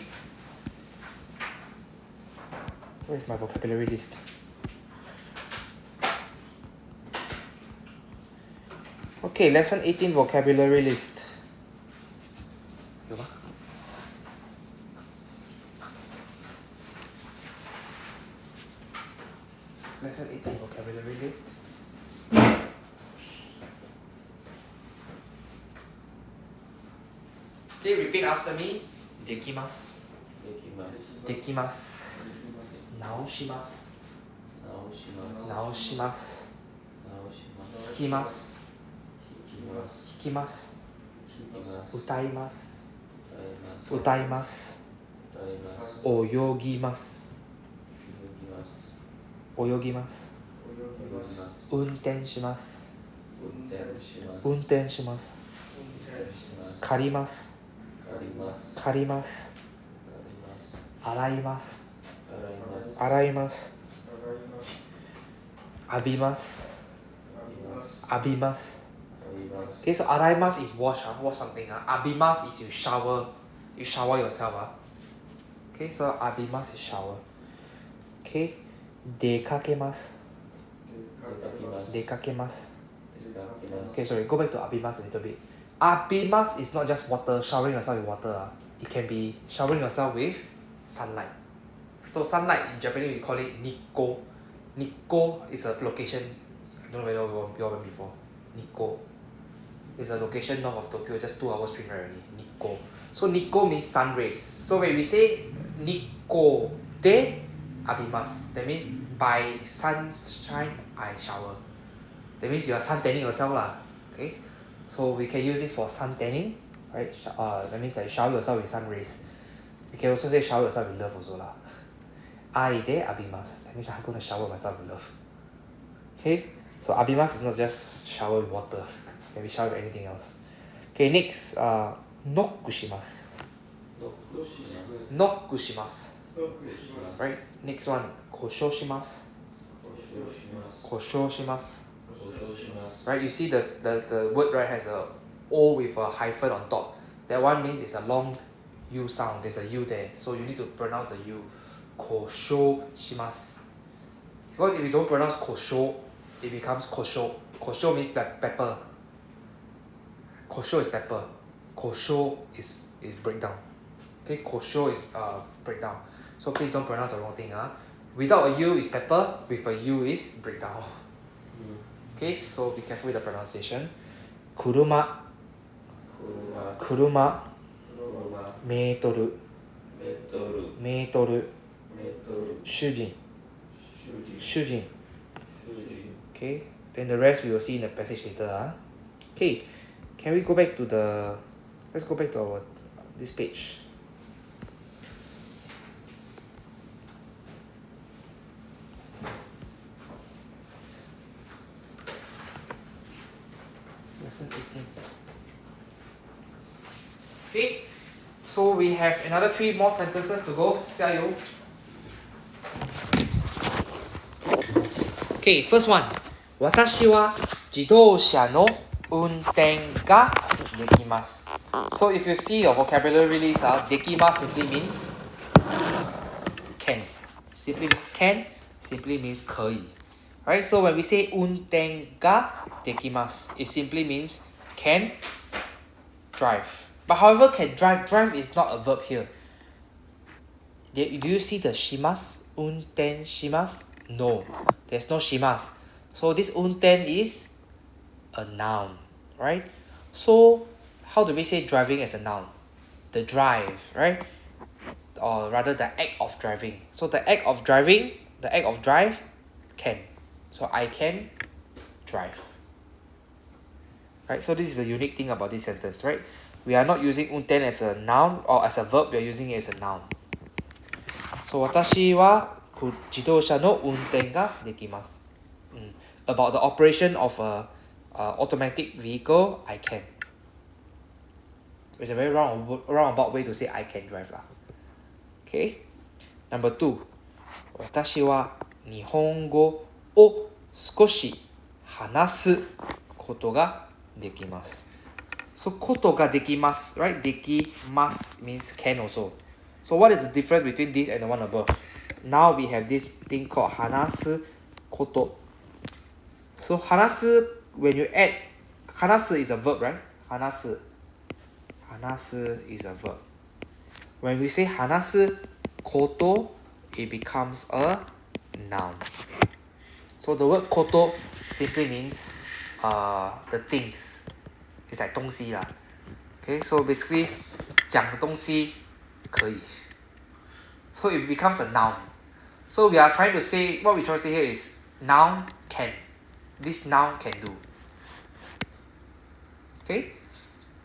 Where's my vocabulary list? Okay, lesson 18 vocabulary list. Lesson 18 vocabulary list. Okay, repeat after me. できます。できます。直します。直します。弾きます。弾きます。歌います。歌います。泳ぎます。泳ぎます。運転します。運転します。借ります。借ります。洗います。洗います。浴びます。浴びます。Okay, so 洗います is wash, wash something. 浴びます is you shower yourself. Okay, so 浴びます is shower. Okay, 出かけます。出かけます。Okay, sorry, go back to 浴びます a little bit. 浴びます is not just water, showering yourself with water. It can be showering yourself with sunlight. So sunlight in Japanese we call it Nikko. Nikko is a location. I don't know whether you all went before. Nikko. It's a location north of Tokyo, just 2 hours train ride only. Nikko. So Nikko means sun rays. So when we say Nikko de abimasu, that means by sunshine I shower. That means you are sun tanning yourself lah. Okay. So we can use it for sun tanning, right? That means that you shower yourself with sun rays. You can also say shower yourself with love also lah. Ai de abimasu. That means I'm gonna shower myself with love. Okay. So abimasu is not just shower with water. Can be shower with anything else. Okay, next, nokku shimasu. Nokku shimasu. Right? Next one, koshou shimasu. Koshou shimasu. Right? You see the word right has a O with a hyphen on top. That one means it's a long U sound. There's a U there. So you need to pronounce the U. Koshou shimasu. Because if you don't pronounce koshou, it becomes koshou. Koshou means pepper. Koshou is pepper. Koshou is breakdown. Okay, koshou is breakdown. So please don't pronounce the wrong thing. Without a U is pepper, with a U is breakdown. Okay, so be careful with the pronunciation. Kuruma. Kuruma. Meetoru. Meetoru. Shujin. Shujin. Okay, then the rest we will see in the passage later. Okay. Can we go back to let's go back to this page. Lesson 18. Okay, so we have another 3 more sentences to go. 加油. Okay, first one. 私は自動車の運転ができます。So if you see your vocabulary list, できます simply means can. Simply means can. Simply means 可以. Right? So when we say 運転ができます, it simply means can drive. But however, can drive is not a verb here. Do you see the します? 運転します? No, there's no します. So this 運転 is a noun, right? So how do we say driving as a noun? The drive, right? Or rather the act of driving. So the act of driving, the act of drive, can. So I can drive. Right? So this is the unique thing about this sentence, right? We are not using 運転 as a noun or as a verb, we are using it as a noun. So 私は自動車の運転ができます。About the operation of a automatic vehicle, I can. It's a very roundabout way to say I can drive lah. Okay. Number 2. 私は日本語を少し話すことができます。So ことができます right? できます means can also. So what is the difference between this and the one above? Now we have this thing called 話すこと. So 話す when you add 話す is a verb, right? 話す is a verb. When we say 話すこと it becomes a noun. So the word こと simply means the things. It's like 东西啦. Okay, so basically 讲东西可以. So it becomes a noun. So we are trying to say, what we try to say here is noun can. This noun can do. Okay?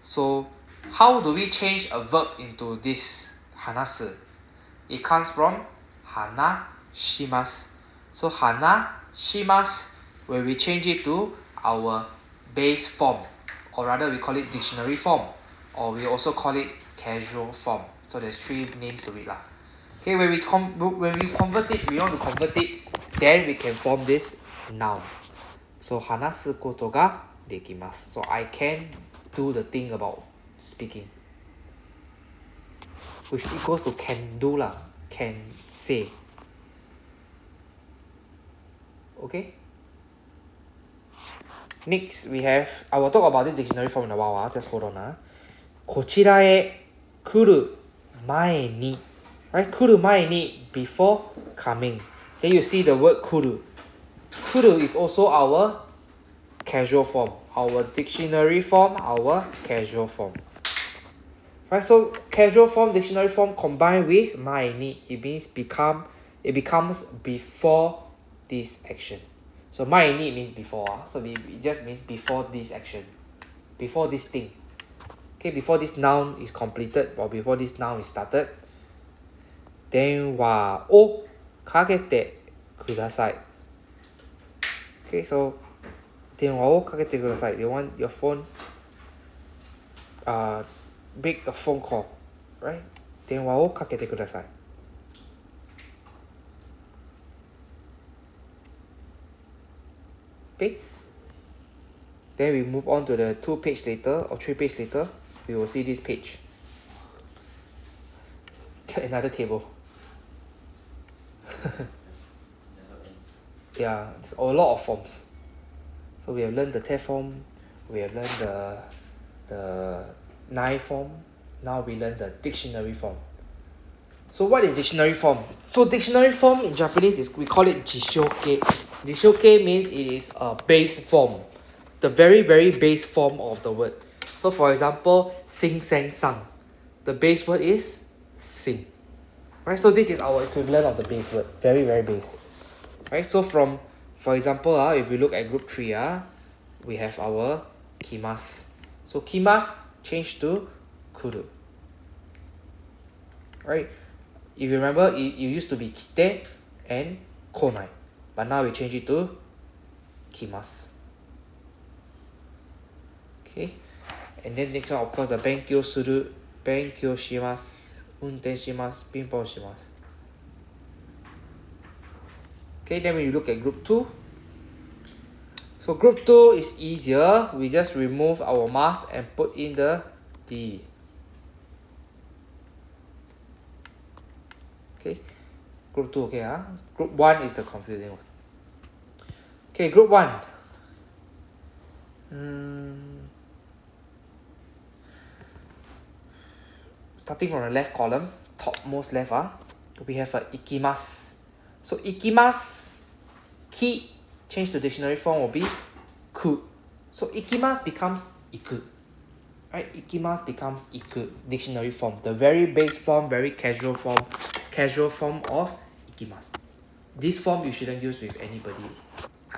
So how do we change a verb into this 話す? It comes from 話します. So 話します, when we change it to our base form or rather we call it dictionary form, or we also call it casual form. So there's 3 names to it lah. Okay, when we convert it, we want to convert it, then we can form this noun. So 話すことができます。So I can do the thing about speaking, which equals to can do lah, can say. Okay. Next, we have, I will talk about this dictionary form in a while. Just hold on. こちらへ来る前に right? 来る前に before coming. Then you see the word 来る. 来る is also our casual form. Our dictionary form, our casual form. Right? So casual form, dictionary form combined with 前に it becomes before this action. So 前に means before. So it just means before this action. Before this thing. Okay, before this noun is completed or before this noun is started. 電話をかけてください. Okay, so 電話をかけてください. You want your phone, make a phone call, right? 電話をかけてください. Okay. Then we move on to the 2 page later or 3 page later. We will see this page. Another table. Yeah, it's a lot of forms. So we have learned the TEF form. We have learned the nine form. Now we learn the dictionary form. So what is dictionary form? So dictionary form in Japanese is, we call it jishoke. Jishoke means it is a base form. The very, very base form of the word. So for example, sing, sang, sang. The base word is sing. Right? So this is our equivalent of the base word. Very, very base. Right? So from, for example, if we look at group 3, we have our kimasu. So kimasu changed to kuru. Right? If you remember, it used to be kite and konai. But now we change it to kimasu. Okay. And then next one, of course, the 勉強する、勉強します、運転します、ピンポンします. Okay, then when you look at group 2. So group 2 is easier. We just remove our mask and put in the D. Okay. Group 2, okay. Group 1 is the confusing one. Okay, group 1. Starting from the left column, topmost left, we have a ikimasu. So ikimasu, ki, change to dictionary form will be ku. So ikimasu becomes iku. Right? Ikimasu becomes iku, dictionary form. The very base form, very casual form of ikimasu. This form you shouldn't use with anybody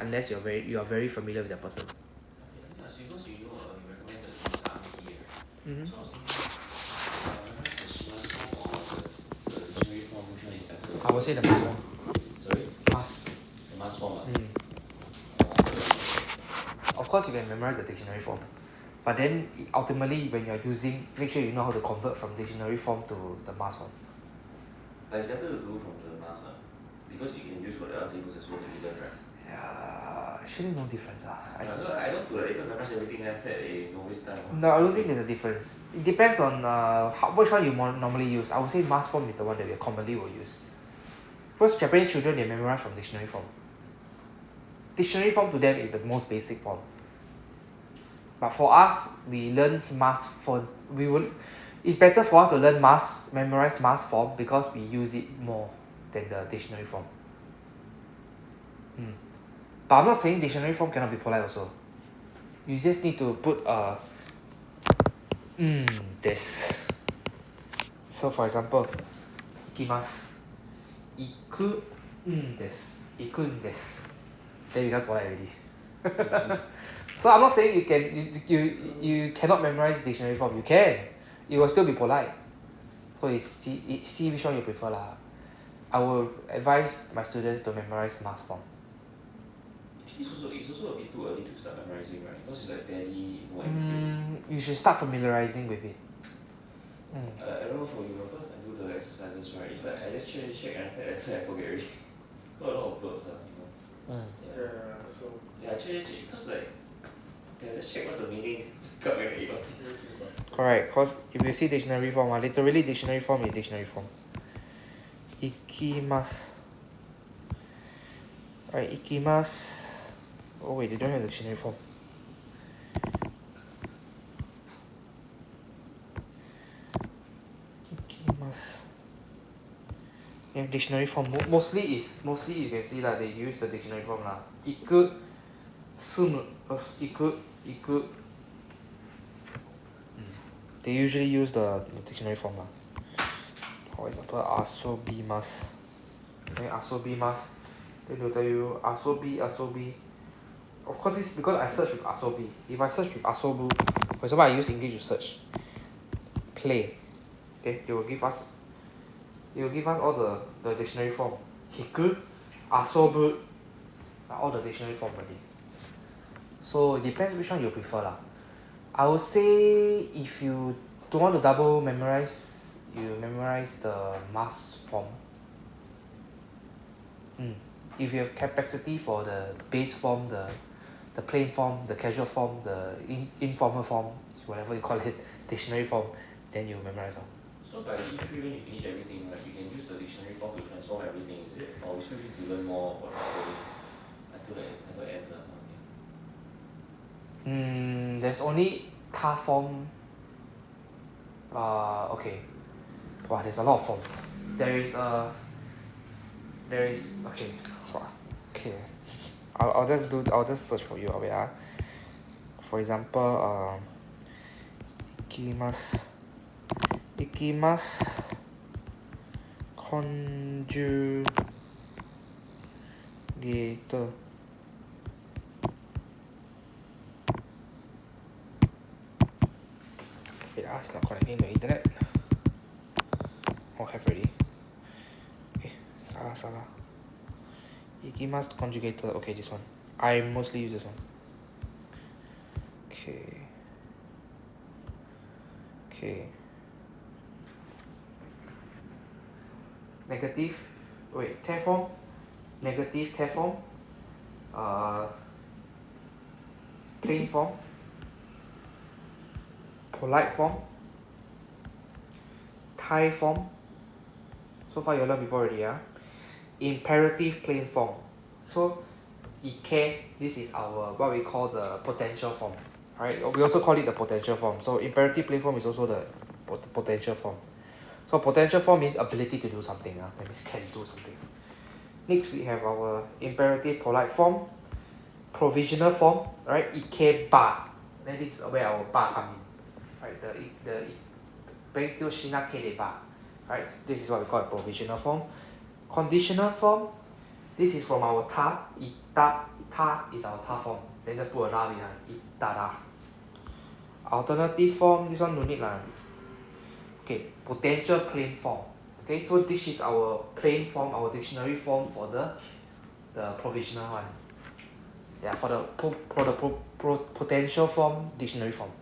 unless you are very familiar with the person. Because you recommended this army here, right? Mm-hmm. So I was thinking, the dictionary form, which one is better? I would say the mask form. Sorry? Mask. The mask form. Of course you can memorize the dictionary form. But then ultimately when you're using, make sure you know how to convert from dictionary form to the mask form. But it's better to do from the mask, because you can use for the other tables as well to do that, right? Yeah, actually no difference. I don't do later memorize everything then that no waste time. No, I don't think there's a difference. It depends on which one you normally use. I would say mask form is the one that we commonly will use. Because Japanese children, they memorize from dictionary form. Dictionary form to them is the most basic form. But for us, we learn mask form. It's better for us to learn memorize mask form because we use it more than the dictionary form. But I'm not saying dictionary form cannot be polite also. You just need to put this. So for example, ikimasu. Iku desu. Iku desu. Then you got polite already. So I'm not saying you cannot memorize dictionary form. You can. It will still be polite. So it's see which one you prefer lah. I will advise my students to memorize mask form. It's also a bit too early to start memorizing, right? Because it's like barely know anything. You should start familiarizing with it. I don't know for you, because I do the exercises, right? It's like I just check and after I forget already. Got a lot of verbs, you know. Yeah, so Yeah, check, because like, just check what's the meaning. Got very what's the Correct, because if you see dictionary form, literally dictionary form is dictionary form. Ikimasu. Right, ikimasu. Oh wait, they don't have the dictionary form. Ikimasu. They have dictionary form. Mostly you can see they use the dictionary form lah. Iku, sumu, iku. They usually use the dictionary form lah. For example, asobimasu. Then asobimasu. Then they'll tell you asobi. Of course, it's because I search with asobi. If I search with asobu, for example, I use English to search play. Okay, they will give us all the dictionary form. Hiku, asobu, all the dictionary form already. So it depends which one you prefer lah. I would say if you don't want to double memorize, you memorize the mass form. If you have capacity for the base form, the plain form, the casual form, the informal form, whatever you call it, dictionary form, then you memorize them. So by E3, when you finish everything, right, you can use the dictionary form to transform everything, is it? Or you still need to learn more about it until it never ends or something? There's only ta form. Okay. Wow, there's a lot of forms. Okay. Wow. Okay. I'll just search for you. Wait, for example, ikimasu. Conjugator. Wait, it's not connecting to the internet. Oh, have already. Salah. Ikimasu conjugator. Okay, this one. I mostly use this one. Okay. Negative. Wait, te form. Negative te form. Plain form. Polite form. Thai form. So far you learned before already, Imperative plain form. So ike, this is our what we call the potential form. Right? We also call it the potential form. So imperative plain form is also the potential form. So potential form means ability to do something. That means can do something. Next we have our imperative polite form. Provisional form, right? Ike ba. Then this is where our ba come in. Right? The Benkyo shinake de ba. Right? This is what we call a provisional form. Conditional form. This is from our ta. Ita. Ta is our ta form. Then just put a ra behind. Itada. Alternative form. This one no need lah. Okay. Potential plain form. Okay. So this is our plain form, our dictionary form for the provisional one. Yeah. For the potential form, dictionary form.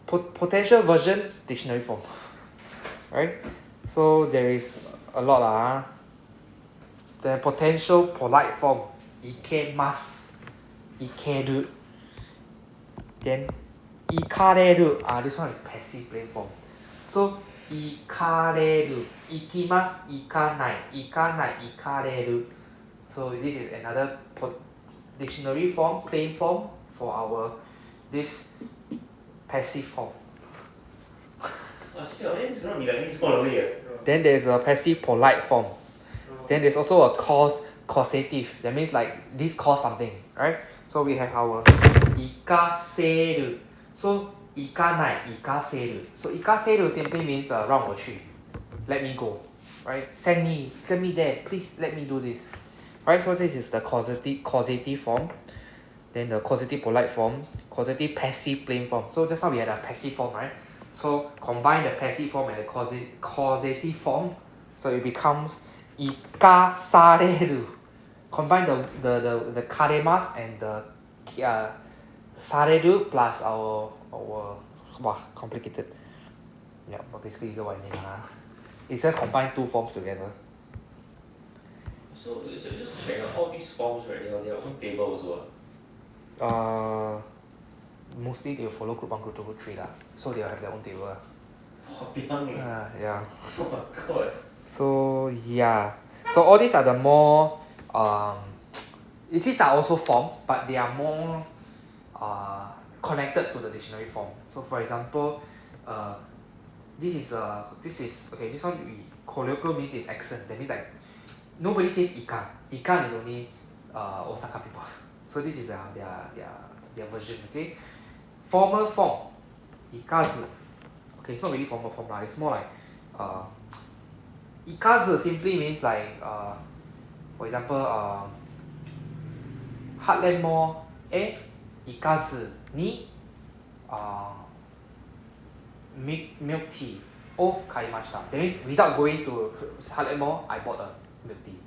Potential version, dictionary form. Right? So there is a lot lah. The potential polite form, ikemasu, ikeru. Then ikareru. This one is passive plain form. So ikareru, ikimasu, ikanai, ikareru. So this is another dictionary form, plain form for our this passive form. Then there's a passive polite form. Then there's also a causative. That means like this cause something, right? So we have our ikaseru. So ikanai, ikaseru. So ikaseru simply means 让我去. Let me go. Right? Send me there. Please let me do this. Right? So this is the causative form. Then the causative polite form. Causative passive plain form. So just now we had a passive form, right? So combine the passive form and the causative form. So it becomes ikasareru. combine the karemasu and the sareru plus our wow, complicated. Yeah, but basically you get what I mean. It's just combine two forms together. So just check out all these forms, right? They have their own table also. Mostly they will follow group 1, group 2, group 3 lah. So they will have their own table. Yeah. Oh my god. So yeah. So all these are the more these are also forms, but they are more connected to the dictionary form. So for example, this is okay, this one colloquial means is accent. That means like nobody says ikan. Ikan is only Osaka people. So this is their version, okay? Formal form, ikazu. Okay, it's not really formal form lah. It's more like ikazu simply means like for example Heartland Mall ikazu ni milk tea o kaimashita. That means without going to Heartland Mall, I bought a milk tea.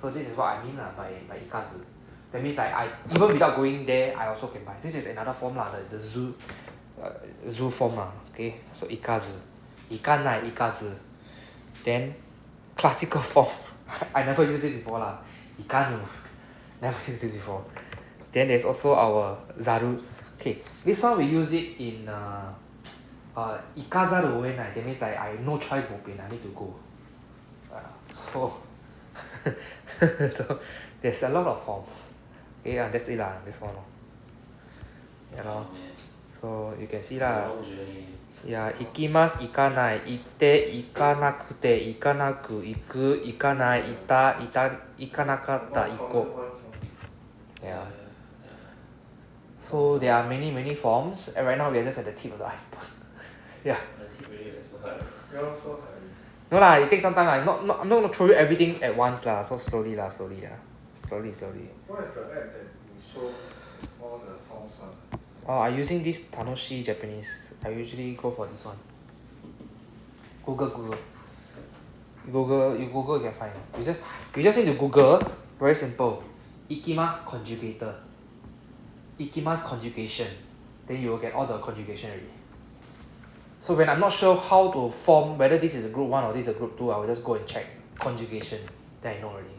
So this is what I mean lah by ikazu. That means like I even without going there, I also can buy. This is another form lah, the zoo form lah. Okay, so ikazu, ikanai ikazu. Then classical form, I never used it before lah. Ikanu, never used it before. Then there's also our zaru. Okay, this one we use it in ikazaru oenai. That means like I no choice bo pian, I need to go. So there's a lot of forms. Okay, that's it lah. This one. Yeah, lor. So you can see lah. Yeah, ikimasu, ikanai, ite, ikanakute, ikanaku, iku, ikanai, ita, ikanakata, iko. Yeah. So there are many forms, and right now we are just at the tip of the iceberg. Yeah. No lah, it takes some time lah. I'm not gonna throw you everything at once lah. So slowly lah. Slowly. What is the app that you show all the forms on? Oh, I'm using this Tanoshi Japanese. I usually go for this one. Google. You Google, you can find. You just need to Google. Very simple. Ikimasu conjugator. Ikimasu conjugation. Then you will get all the conjugation already. So when I'm not sure how to form whether this is a group 1 or this is a group 2, I will just go and check conjugation. Then I know already.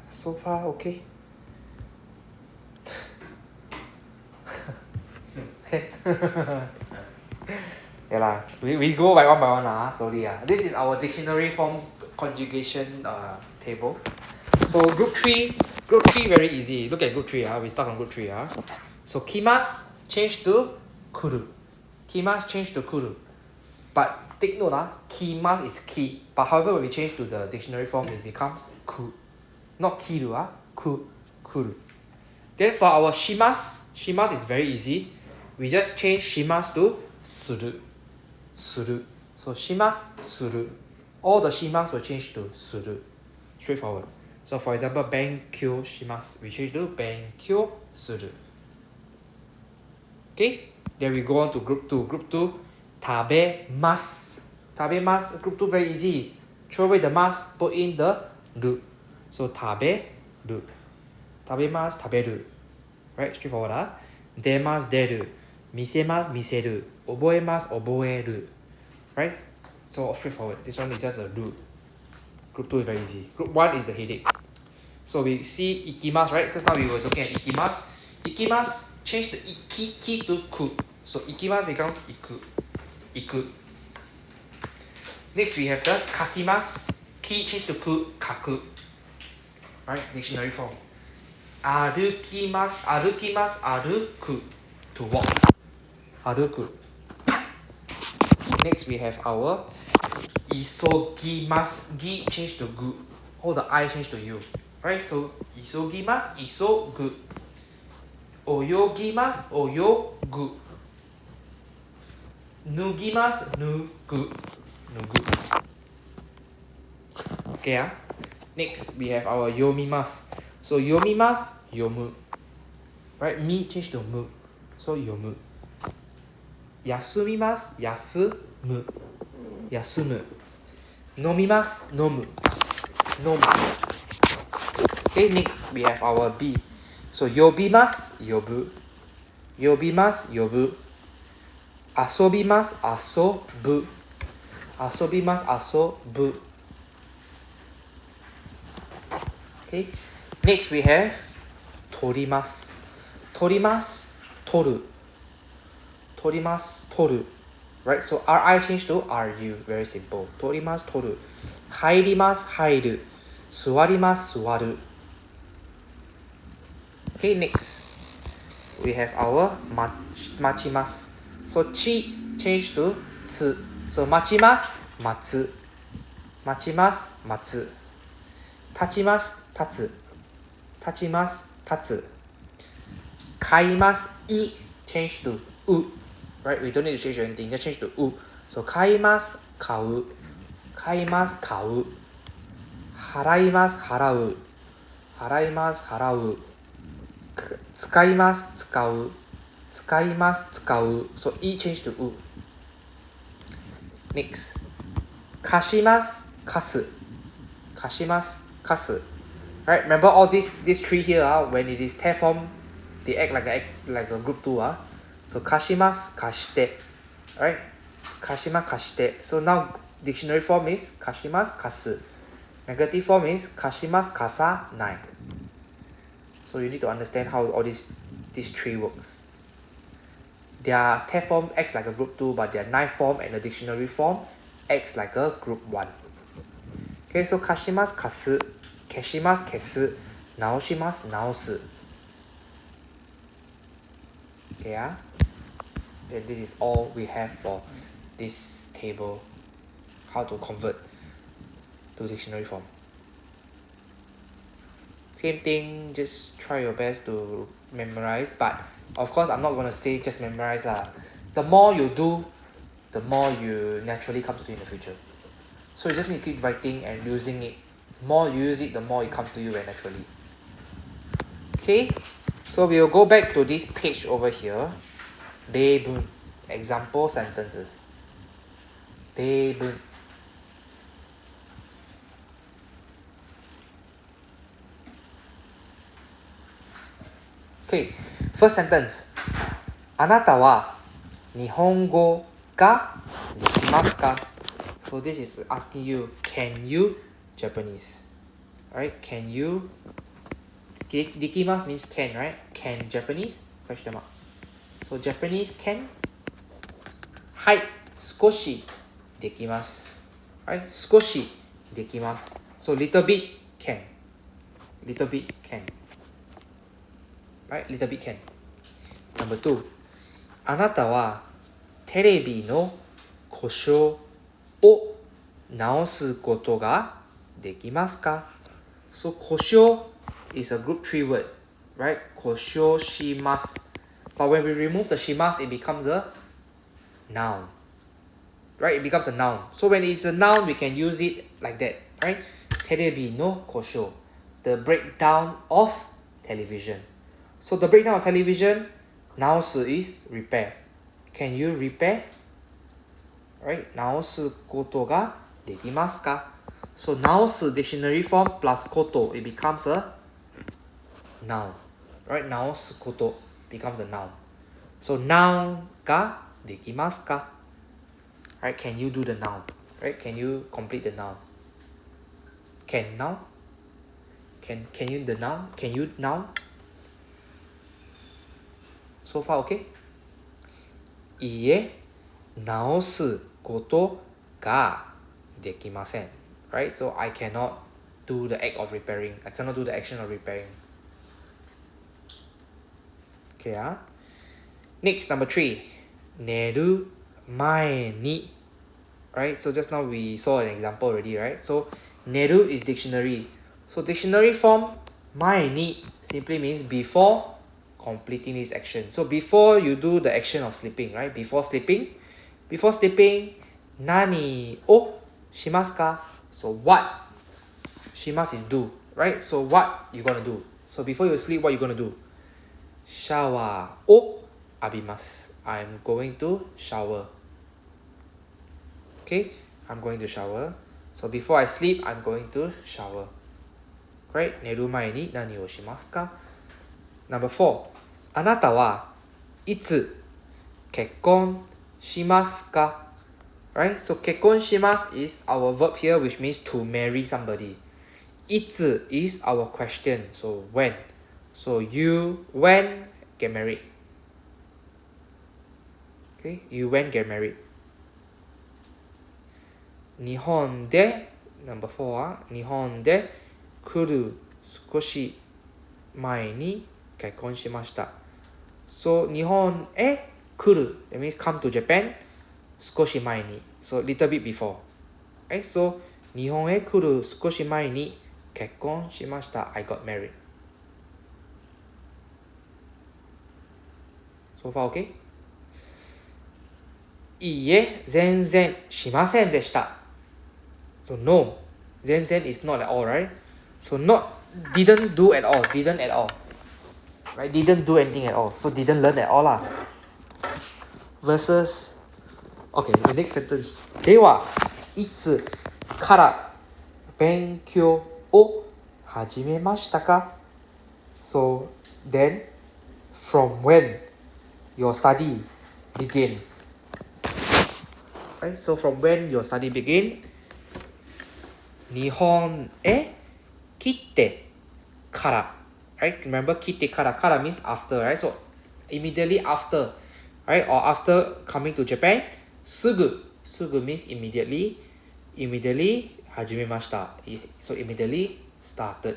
So far, okay. Yeah lah, we go by one lah, slowly lah. This is our dictionary form conjugation table. So group 3 very easy. Look at group 3 we start on group 3 So kimasu change to kuru. Kimasu change to kuru. But take note kimasu is ki. But however when we change to the dictionary form it becomes ku. Not kiru kuru. Then for our shimasu is very easy. We just change shimasu to suru. So shimasu, suru. All the shimasu will change to suru. Straightforward. So for example, benkyou shimasu, we change to benkyou suru. Okay? Then we go on to group 2. Group 2, tabemasu. Tabemasu, group 2 very easy. Throw away the mas, put in the ru. So taberu. Tabemasu, taberu. Right? Straightforward. Demasu, deru. Misemasu, miseru. Oboemasu, oboeru. Right? So straightforward. This one is just a ru. Group 2 is very easy. Group 1 is the headache. So we see ikimasu, right? Just now we were looking at ikimasu. Ikimasu, change the ki to ku. So ikimasu becomes iku. Next we have the kakimasu. Ki change to ku, kaku. Right? Dictionary form. Arukimasu, aruku. To walk. Aruku. Next we have our isogimasu. Gi change to gu. All the I change to you. Right? So isogimasu, isogu. Oyogimasu, oyogu. Nugimasu, nugu. Okay, Next we have our yomimasu. So yomimasu, yomu. Right? Mi change to mu. So yomu. Yasumimasu, yasumu. 休む。飲みます。飲む。飲む。Okay, next we have our B. So 呼びます。呼ぶ。呼びます。呼ぶ。遊びます。遊ぶ。遊びます。遊ぶ。Okay, next we have 取ります。取ります。取る。取ります。取る。Right, so RI change to RU. Very simple. 取ります。取る。入ります。入る。座ります。座る。Okay, next. We have our 待ちます。So ち change to つ。So 待ちます。待つ。待ちます。待つ。立ちます。立つ。立ちます。立つ。買います。い change to う。Right, we don't need to change anything. Just change to う。So 買います。買う。買います。買う。払います。払う。払います。払う。使います。使う。使います。使う。So い change to う。Next. 貸します。貸す。貸します。貸す。Right, remember all these three here, when it is pair form, they act like a group 2. So 貸します。貸して。Right? 貸します。貸して。So now dictionary form is 貸します。貸す。Negative form is 貸します。貸さない。So you need to understand how all these three works. Their pair form acts like a group 2, but their knife form and the dictionary form acts like a group 1. Okay, so 貸します。貸す。消します。消す。直します。直す。Okay, and this is all we have for this table. How to convert to dictionary form. Same thing, just try your best to memorize, but of course I'm not going to say just memorize lah. The more you do, the more you naturally comes to you in the future. So you just need to keep writing and using it. The more you use it, the more it comes to you very naturally. Okay, so we will go back to this page over here. 例文 example sentences. 例文 Okay, first sentence. あなたは日本語ができますか? So this is asking you, can you Japanese? Alright, can you? できます means can, right? Can Japanese? Question mark. So Japanese can? はい、少しできます。Right? 少しできます。So little bit can. Little bit can.Right, little bit can. Number 2. あなたはテレビの故障を直すことができますか? So 故障 is a group 3 word, right? 故障します. But when we remove the します, it becomes a noun. Right? It becomes a noun. So when it's a noun, we can use it like that, right? テレビの故障. The breakdown of television.So the breakdown of television, 直す is repair. Can you repair? Right? 直すことができますか? So 直す dictionary form plus こと it becomes a noun. Right? 直すこと becomes a noun. So noun ができますか? Right? Can you do the noun? Right? Can you complete the noun? Can noun? Can you the noun? Can you noun?So far, okay? いいえ、直すことができません。Right? So I cannot do the act of repairing. I cannot do the action of repairing. Okay, Next, number 3. 寝る前に。Right? So just now we saw an example already, right? So 寝る is dictionary. So dictionary form 前に simply means before.Completing this action. So before you do the action of sleeping, right? Before sleeping, 何をしますか? So what? します is do, right? So what you gonna do? So before you sleep, what you gonna do? シャワーを浴びます. I'm going to shower. Okay? I'm going to shower. So before I sleep, I'm going to shower. Right? 寝る前に何をしますか? Number 4. あなたはいつ結婚しますか? Right? So 結婚します is our verb here, which means to marry somebody. いつ is our question. So when. So you when get married. Okay? You when get married. 日本で Number 4は日本で来る少し前に結婚しました。So 日本へ来る That means come to Japan 少し前に So little bit before. Okay? So 日本へ来る少し前に結婚しました。I got married. So far okay? いいえ、全然しませんでした。So no, 全然 is not at all, right? So not, didn't do at all, didn't at all. Right? Didn't do anything at all. So didn't learn at all lah. Versus, okay, the next sentence. では、いつから勉強を始めましたか? So then, from when your study begin? Right? So from when your study begin? 日本へ来てから。Right? Remember 来てから Kara means after, right? So immediately after, right? Or after coming to Japan, すぐ means immediately 始めました. So immediately started.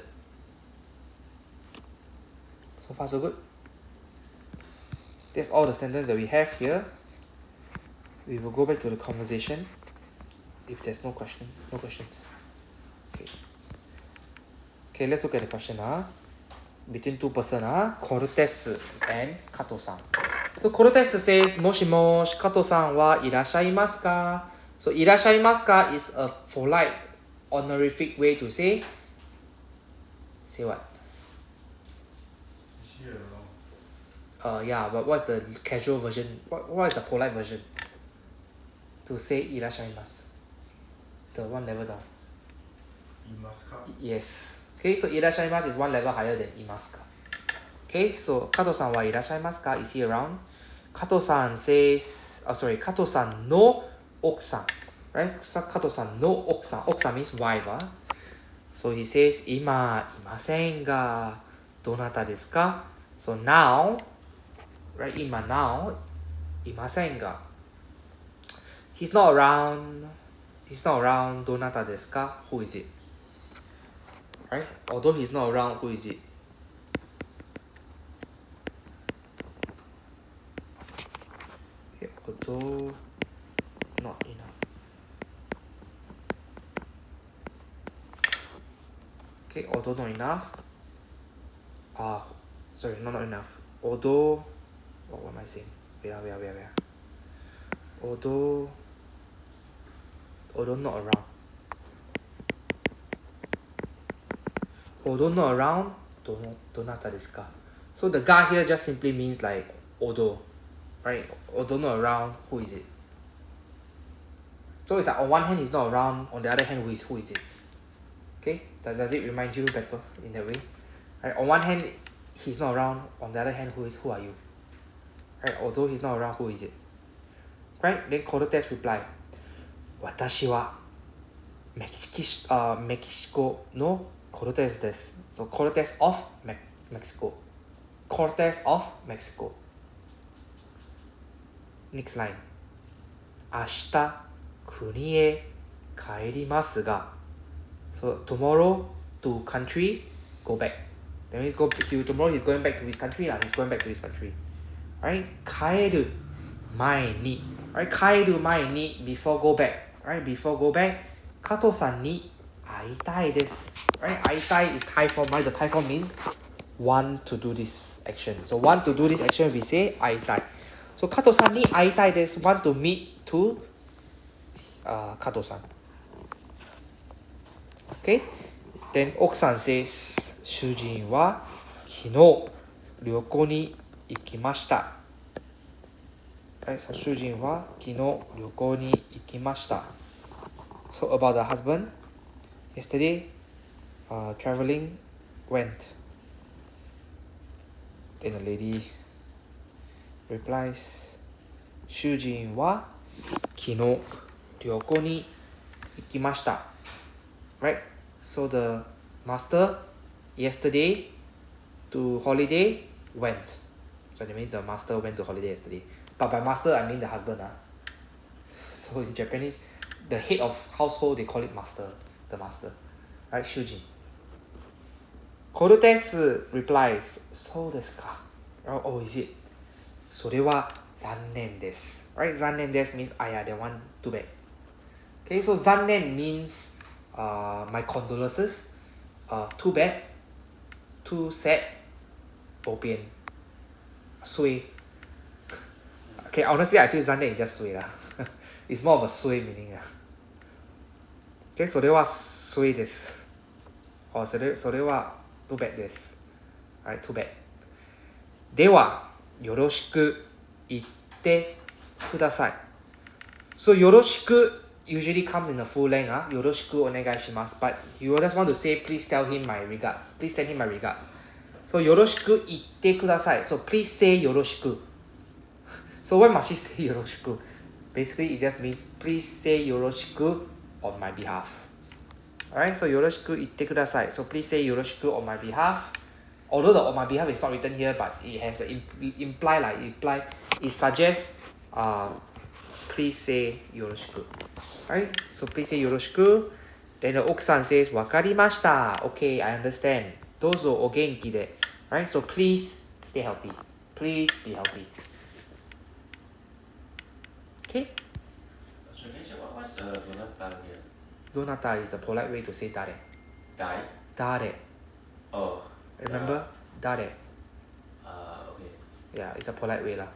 So far so good. That's all the sentences that we have here. We will go back to the conversation if there's no questions. Okay, let's look at the question. Between two persons, Cortez and Kato-san. So Cortez says, もしもし、加藤さんはいらっしゃいますか? So いらっしゃいますか is a polite, honorific way to say what? Yeah, but what's the casual version? What is the polite version? To say いらっしゃいます. The one level down. Yes. Okay, so いらっしゃいます is one level higher than いますか. Okay, so 加藤さんはいらっしゃいますか? Is he around? 加藤さん says,加藤さんの奥さん. Right? 加藤さんの奥さん. 奥さん means wife. So he says, 今いませんが、どなたですか? So now, right? 今 now, いませんが. He's not around. He's not around. どなたですか? Who is it? Right? Although he's not around, who is it? Okay, although not enough. Okay, although not enough. Sorry, not enough. Although, what am I saying? Wait. Although not around. Although not around, どなたですか? So the guy here just simply means like although, right? Although not around, who is it? So it's like on one hand he's not around, on the other hand who is it? Okay? Does it remind you better in that way? Right? On one hand he's not around, on the other hand who are you? Right? Although he's not around, who is it? Right? Then Cortez reply, 私はメキシコのCortez です。So Cortez of Mexico. Cortez of Mexico. Next line. 明日国へ帰りますが. So tomorrow to country, go back. That means tomorrow he's going back to his country. He's going back to his country. Right? 帰る前に. Right? 帰る前に before go back. Right? Before go back. 加藤さんに会いたいです. Right? 会いたい is Thai form, right? The Thai form means want to do this action. So want to do this action, we say 会いたい. So 加藤さんに会いたいです. Want to meet to 加藤さん. Okay? Then 奥さん says 主人は昨日旅行に行きました. Right? So 主人は昨日旅行に行きました. So about the husband, yesterday, traveling, went. Then the lady replies, 主人は昨日旅行に行きました。Right? So the master yesterday to holiday went. So that means the master went to holiday yesterday. But by master I mean the husband. So in Japanese, the head of household they call it master, the master. Right? 主人。コルテス replies, そうですか。Oh, is it? それは残念です。Right? 残念です means, yeah, that one too bad. Okay, so 残念 means my condolences. Too bad, too sad, bo bian, 衰. Okay, honestly, I feel 残念 is just 衰 lah. It's more of a 衰 meaning. Okay, それは衰です。それはtoo bad です。Alright, too bad. では、よろしく言ってください。So, よろしく usually comes in a full length. よろしくお願いします。But you just want to say, please tell him my regards. Please send him my regards. So, よろしく言ってください。So, please say よろしく。So, why must she say よろしく? Basically, it just means, please say よろしく on my behalf. Alright, so よろしく言ってください. So, please say よろしく on my behalf. Although the on my behalf is not written here, but it has an imply, it suggests, please say よろしく. Alright, so please say よろしく. Then the 奥さん says わかりました. Okay, I understand. どうぞお元気で. Right, so please stay healthy. Please be healthy. Okay? So what's donata here? Donata is a polite way to say dare. Die? Dare. Oh. Remember? Dare. Okay. Yeah, it's a polite way lah.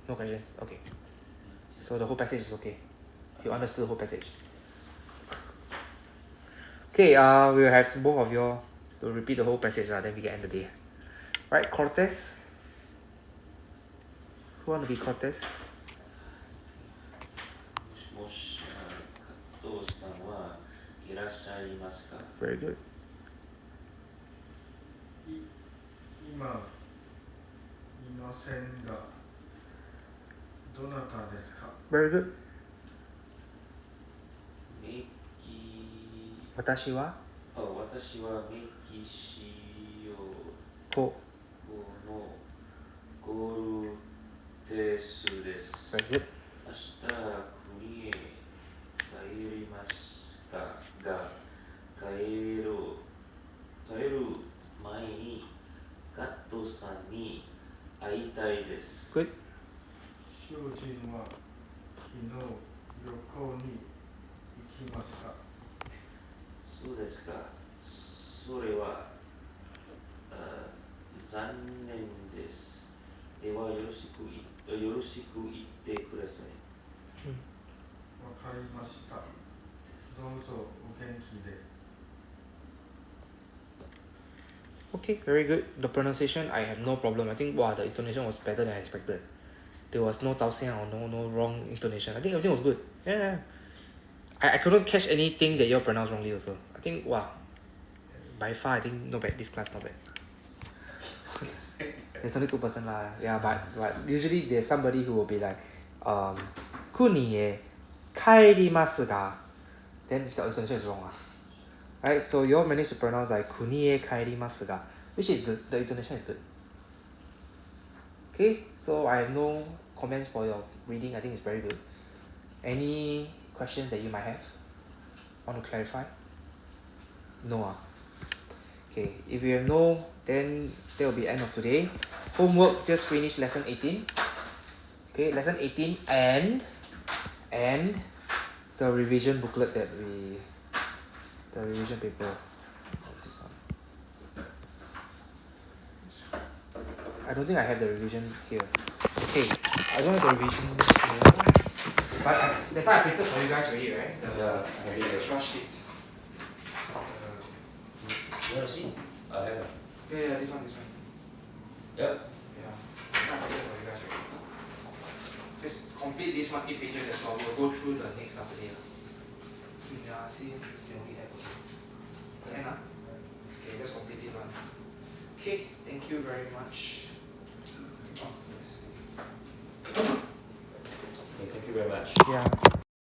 No questions? Okay. So the whole passage is okay. You understood the whole passage. Okay, we'll have both of you to repeat the whole passage, then we can end the day. Right, Cortez? Who want to be Cortez? もし加藤さんはいらっしゃいますか? Very good. いませんが、どなたですか? Very good. メキ私はメキシこオのゴルテスです。 Very good. 明日国へ帰りますかが、帰る前にガットさんに会いたいです。 Good. 主人は昨日旅行に行きました。そうですか。それは残念です。ではよろしく言ってください。わかりました。どうぞお元気で。 Okay, very good. The pronunciation, I have no problem. I think the intonation was better than I expected. There was no 早声 or no wrong intonation. I think everything was good. Yeah. I couldn't catch anything that you all pronounced wrongly also. I think, by far, I think not bad. This class not bad. There's only 2% lah. Yeah, but usually there's somebody who will be like, 国へ帰りますが then the intonation is wrong. Right, so you all managed to pronounce like 国へ帰りますが which is good. The intonation is good. Okay, so I have no comments for your reading. I think it's very good. Any questions that you might have? Want to clarify? No. Okay, if you have no, then that will be end of today. Homework, just finish lesson 18. Okay, lesson 18 and the revision booklet that the revision paper. This one. I don't think I have the revision here. Okay, I don't have the revision here. But that time I printed for you guys already, right? The extra sheet. You want to see? I have. Yeah, this one. Yep. Yeah. I printed for you guys already. Just compare complete this one 8 pages as well. We'll go through the next Saturday. Yeah, see, still only have also. The end, Okay, let's complete this one. Okay, thank you very much. Okay, thank you very much. Yeah.